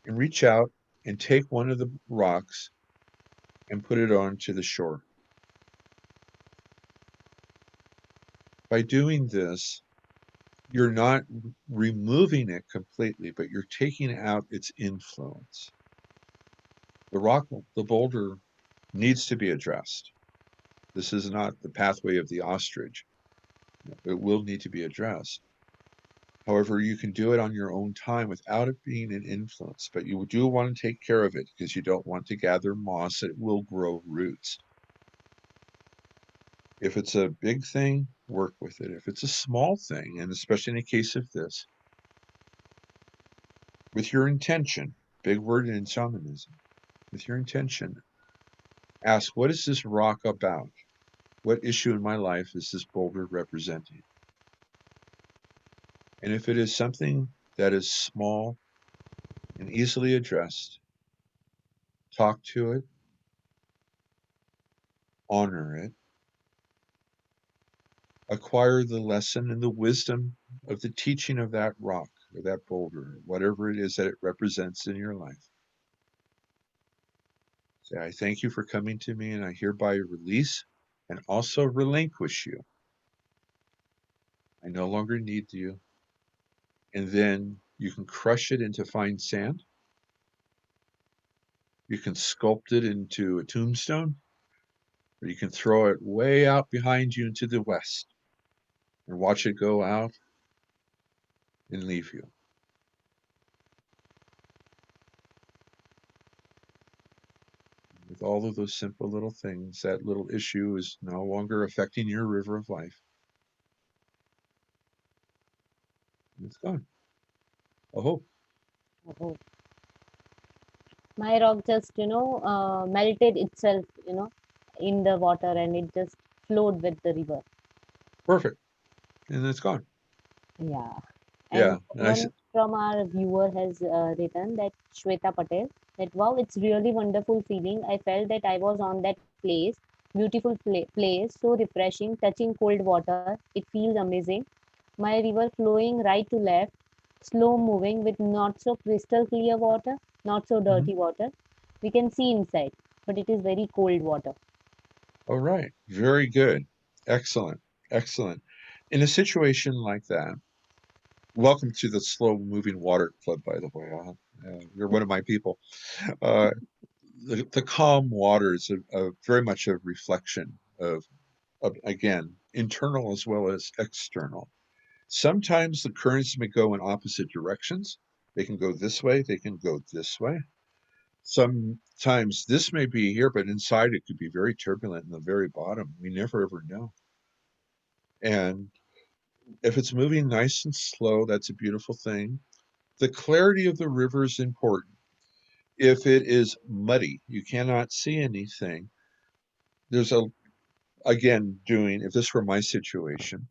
B: And reach out and take one of the rocks and put it onto the shore. By doing this, you're not removing it completely, but you're taking out its influence. The rock, the boulder needs to be addressed. This is not the pathway of the ostrich. It will need to be addressed. However, you can do it on your own time without it being an influence, but you do want to take care of it because you don't want to gather moss. It will grow roots. If it's a big thing, work with it. If it's a small thing, and especially in a case of this, with your intention, big word in shamanism, with your intention, ask, what is this rock about? What issue in my life is this boulder representing? And if it is something that is small and easily addressed, talk to it, honor it, acquire the lesson and the wisdom of the teaching of that rock or that boulder, whatever it is that it represents in your life. Say, I thank you for coming to me, and I hereby release and also relinquish you. I no longer need you. And then you can crush it into fine sand. You can sculpt it into a tombstone, or you can throw it way out behind you into the west and watch it go out and leave you. With all of those simple little things, that little issue is no longer affecting your river of life. It's gone. I hope.
A: Oh. My rock just, melted itself, in the water and it just flowed with the river.
B: Perfect. And it's gone.
A: Yeah. And
B: Yeah, and I
A: one
B: said,
A: from our viewer has written that Shweta Patel, that wow, it's really wonderful feeling. I felt that I was on that place, beautiful place, so refreshing, touching cold water. It feels amazing. My river flowing right to left, slow moving with not so crystal clear water, not so
B: mhm.
A: dirty water. We can see inside, but it is very cold water.
B: All right, very good, excellent, excellent. In a situation like that, welcome to the Slow Moving Water Club, by the way. You're one of my people. Uh, the calm water is very much a reflection of, again, internal as well as external. Sometimes the currents may go in opposite directions. They can go this way, they can go this way. Sometimes this may be here, but inside it could be very turbulent in the very bottom. We never ever know. And if it's moving nice and slow, that's a beautiful thing. The clarity of the river is important. If it is muddy, you cannot see anything. There's a, again, doing, if this were my situation,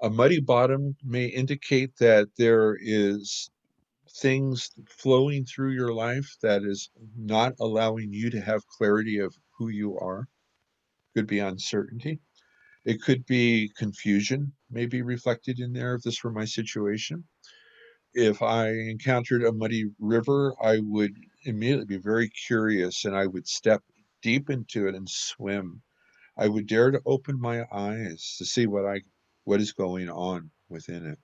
B: a muddy bottom may indicate that there is things flowing through your life that is not allowing you to have clarity of who you are. Could be uncertainty. It could be confusion, maybe reflected in there if this were my situation. If I encountered a muddy river, I would immediately be very curious and I would step deep into it and swim. I would dare to open my eyes to see what is going on within it.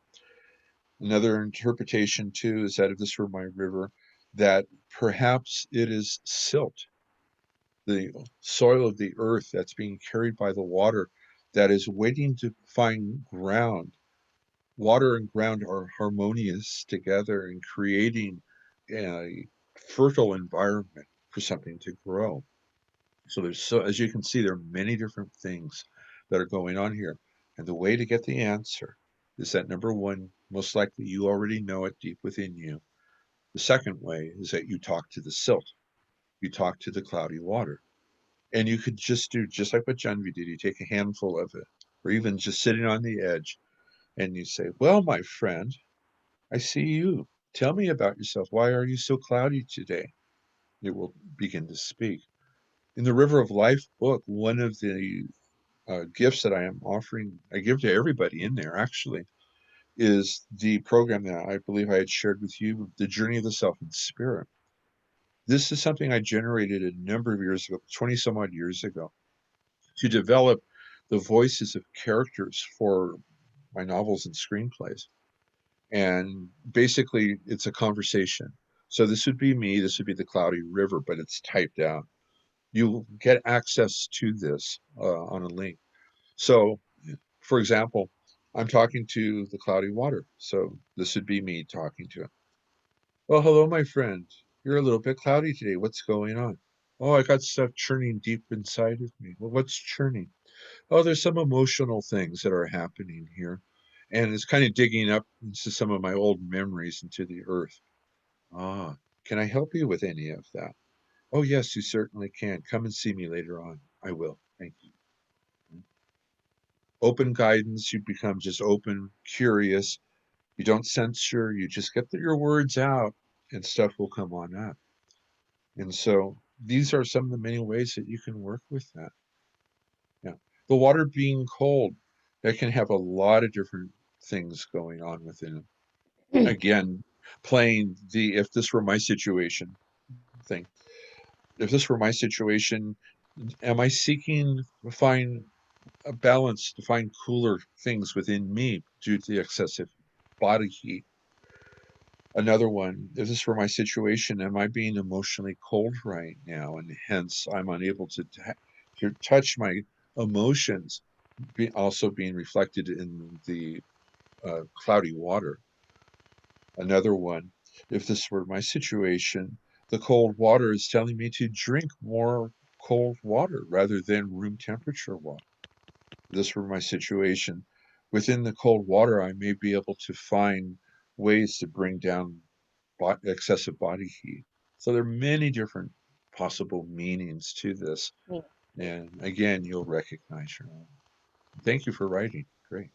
B: Another interpretation too is that if this were my river, that perhaps it is silt, the soil of the earth that's being carried by the water that is waiting to find ground. Water and ground are harmonious together in creating a fertile environment for something to grow. So as you can see, there are many different things that are going on here. And the way to get the answer is that number one, most likely you already know it deep within you. The second way is that you talk to the silt, you talk to the cloudy water. And you could just do just like what Jhannavi did. You take a handful of it, or even just sitting on the edge, and you say, well, my friend, I see you. Tell me about yourself. Why are you so cloudy today? It will begin to speak. In the River of Life book, one of the gifts that I am offering, I give to everybody in there actually, is the program that I believe I had shared with you, The Journey of the Self and Spirit. This is something I generated a number of years ago, 20 some odd years ago, to develop the voices of characters for my novels and screenplays. And basically, it's a conversation. So this would be me, this would be the cloudy river, but it's typed out. You'll get access to this on a link. So, for example, I'm talking to the cloudy water. So this would be me talking to it. Well, hello, my friend. You're a little bit cloudy today. What's going on? Oh, I got stuff churning deep inside of me. Well, what's churning? Oh, there's some emotional things that are happening here. And it's kind of digging up into some of my old memories into the earth. Ah, can I help you with any of that? Oh, yes, you certainly can. Come and see me later on. I will. Thank you. Open guidance, you become just open, curious. You don't censor, you just get your words out and stuff will come on up. And so these are some of the many ways that you can work with that. Yeah. The water being cold, that can have a lot of different things going on within it. Again, playing the if this were my situation thing. If this were my situation, am I seeking to find a balance, to find cooler things within me due to the excessive body heat? Another one, if this were my situation, am I being emotionally cold right now? And hence I'm unable to touch my emotions, also being reflected in the cloudy water. Another one, if this were my situation, the cold water is telling me to drink more cold water rather than room temperature water. If this were my situation, within the cold water, I may be able to find ways to bring down excessive body heat. So there are many different possible meanings to this.
A: Yes, yes,
B: And again, you'll recognize your own. Thank you for writing. Great.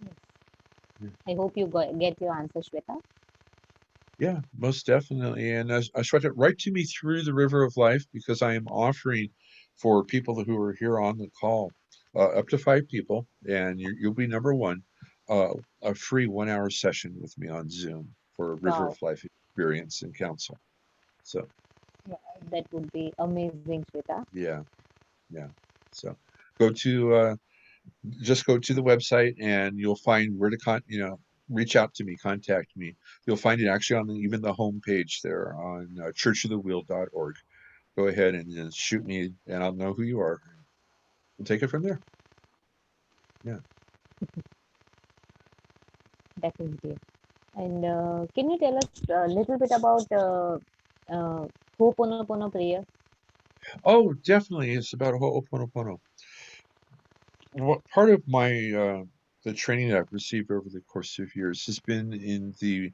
A: yes. I hope you get your answer, Shweta.
B: Yeah, most definitely. And I sweat it right to me through the river of life because I am offering for people who are here on the call, up to 5 people, and you'll be number one, uh, a free 1 hour session with me on Zoom for a river
A: Wow,
B: of life experience and counsel. So,
A: yeah, that would be amazing, Shweta.
B: yeah, yeah. So go to, just go to the website and you'll find where to reach out to me, contact me. You'll find it actually on even the homepage there on churchofthewheel.org. Go ahead and just shoot me, and I'll know who you are. We'll take it from there. Yeah.
A: Definitely. And can you tell us a little bit about Ho'oponopono prayer?
B: Oh, definitely. It's about Ho'oponopono. What part of my the training that I've received over the course of years has been in the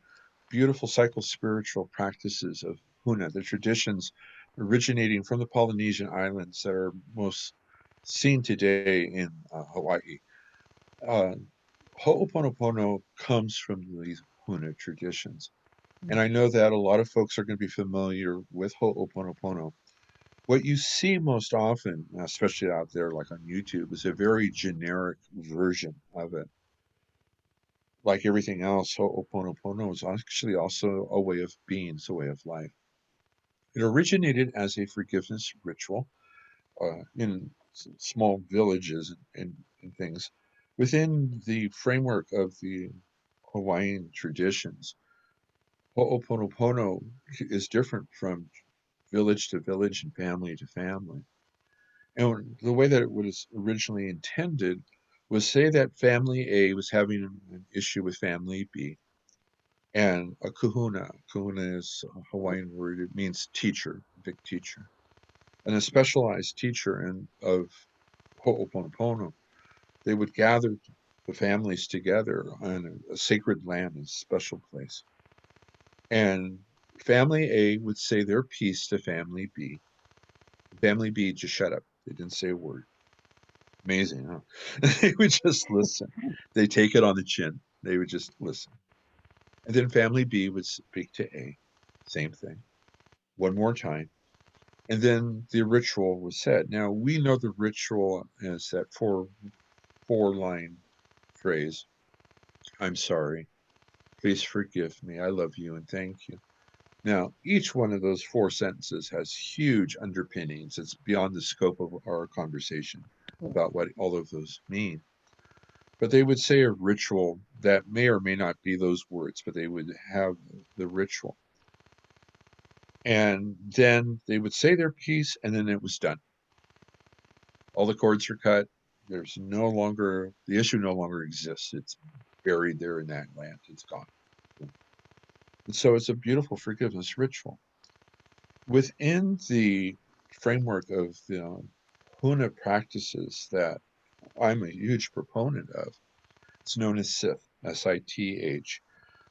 B: beautiful psycho-spiritual practices of Huna, the traditions originating from the Polynesian islands that are most seen today in Hawaii. Uh, Ho'oponopono comes from these Huna traditions. And I know that a lot of folks are going to be familiar with Ho'oponopono. What you see most often, especially out there like on YouTube, is a very generic version of it. Like everything else, Ho'oponopono is actually also a way of being, it's a way of life. It originated as a forgiveness ritual in small villages and things within the framework of the Hawaiian traditions. Ho'oponopono is different from village to village and family to family. And the way that it was originally intended was say that family A was having an issue with family B, and a kahuna is a Hawaiian word, it means teacher, big teacher, and a specialized teacher of Ho'oponopono. They would gather the families together on a sacred land, a special place. And family A would say their piece to family B. Family B just shut up. They didn't say a word. Amazing, huh? They would just listen. They take it on the chin. They would just listen. And then family B would speak to A. Same thing. One more time. And then the ritual was said. Now we know the ritual is that four line phrase. I'm sorry. Please forgive me. I love you and thank you. Now, each one of those 4 sentences has huge underpinnings. It's beyond the scope of our conversation about what all of those mean. But they would say a ritual that may or may not be those words, but they would have the ritual. And then they would say their piece, and then it was done. All the cords are cut. There's no longer, the issue no longer exists. It's buried there in that land. It's gone. And so it's a beautiful forgiveness ritual. Within the framework of the Huna practices that I'm a huge proponent of, it's known as SITH,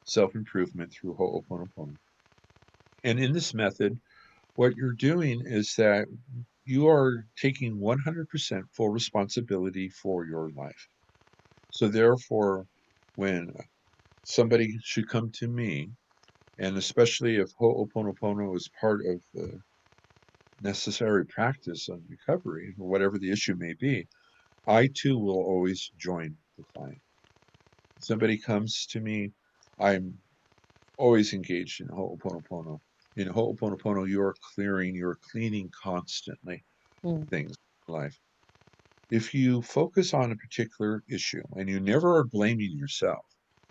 B: self improvement through Ho'oponopono. And in this method, what you're doing is that you are taking 100% full responsibility for your life. So, therefore, when somebody should come to me, and especially if Ho'oponopono is part of the necessary practice on recovery, or whatever the issue may be, I too will always join the client. Somebody comes to me, I'm always engaged in Ho'oponopono. In Ho'oponopono, you're cleaning constantly
A: Mm.
B: things in life. If you focus on a particular issue and you never are blaming yourself,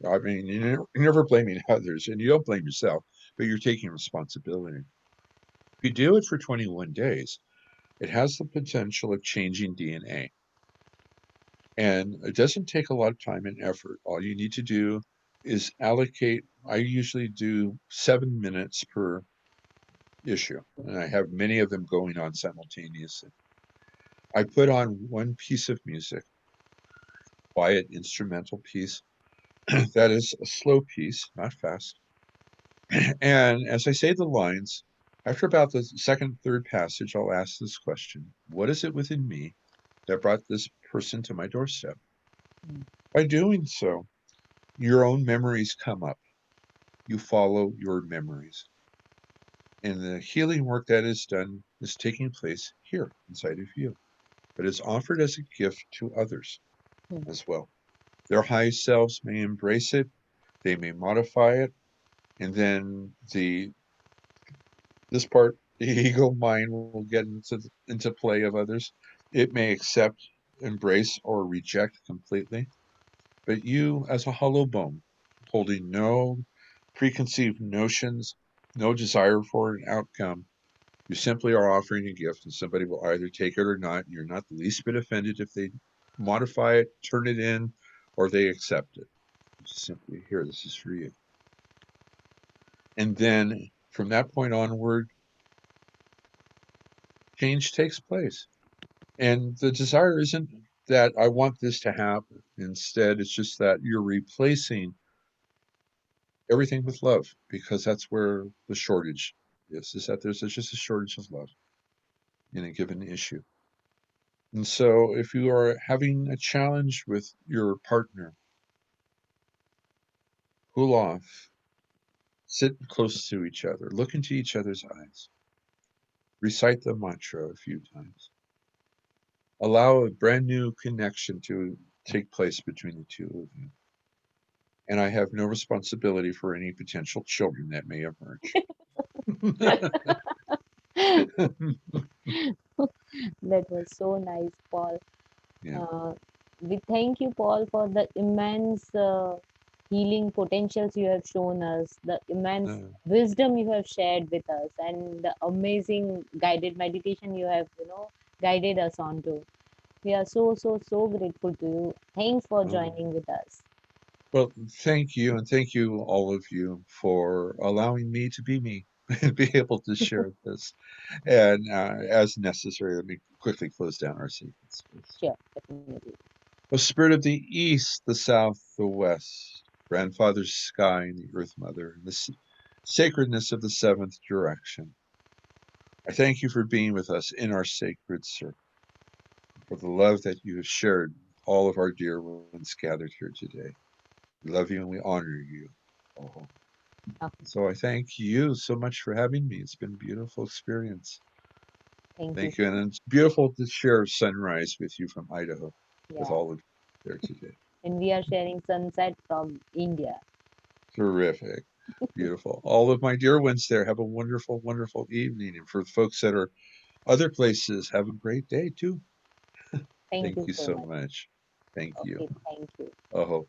B: I mean, you're never blaming others and you don't blame yourself, but you're taking responsibility. If you do it for 21 days, it has the potential of changing DNA. And it doesn't take a lot of time and effort. All you need to do is allocate, I usually do 7 minutes per issue, and I have many of them going on simultaneously. I put on one piece of music, quiet instrumental piece, that is a slow piece, not fast. And as I say the lines, after about the second, third passage, I'll ask this question: what is it within me that brought this person to my doorstep?
A: Mm.
B: By doing so, your own memories come up. You follow your memories. And the healing work that is done is taking place here inside of you, but it's offered as a gift to others
A: Hmm.
B: as well. Their high selves may embrace it, they may modify it, and then the this part, the ego mind, will get into play of others. It may accept, embrace, or reject completely. But you, as a hollow bone, holding no preconceived notions, no desire for an outcome, you simply are offering a gift, and somebody will either take it or not. You're not the least bit offended if they modify it, turn it in, or they accept it. You just simply, here, this is for you. And then from that point onward, change takes place. And the desire isn't that I want this to happen. Instead, it's just that you're replacing everything with love, because that's where the shortage is that there's just a shortage of love in a given issue. And so if you are having a challenge with your partner, cool off, sit close to each other, look into each other's eyes, recite the mantra a few times, allow a brand new connection to take place between the two of you. And I have no responsibility for any potential children that may emerge.
A: That was so nice, Paul.
B: Yeah.
A: Uh, we thank you, Paul, for the immense healing potentials you have shown us, the immense
B: Uh,
A: wisdom you have shared with us, and the amazing guided meditation you have, guided us onto. We are so grateful to you. Thanks for
B: well,
A: joining with us.
B: well, thank you, and thank you, all of you, for allowing me to be me and be able to share this. And as necessary, let me quickly close down our sequence, please.
A: Sure, definitely.
B: O Spirit of the East, the South, the West, Grandfather's sky and the Earth Mother, and the sacredness of the seventh direction, I thank you for being with us in our sacred circle, for the love that you have shared with all of our dear ones gathered here today. We love you and we honor you. Oh.
A: Okay,
B: So I thank you so much for having me. It's been a beautiful experience.
A: thank you
B: Thank you.
A: so
B: And
A: much.
B: it's beautiful to share sunrise with you from Idaho, with
A: Yeah,
B: all of you there today.
A: and we are sharing sunset from India.
B: Terrific. Beautiful. All of my dear ones there, have a wonderful, wonderful evening. And for the folks that are other places, have a great day too.
A: Thank
B: Thank
A: you
B: you
A: so
B: so
A: much.
B: much. Thank you.
A: Okay, thank you.
B: Aho.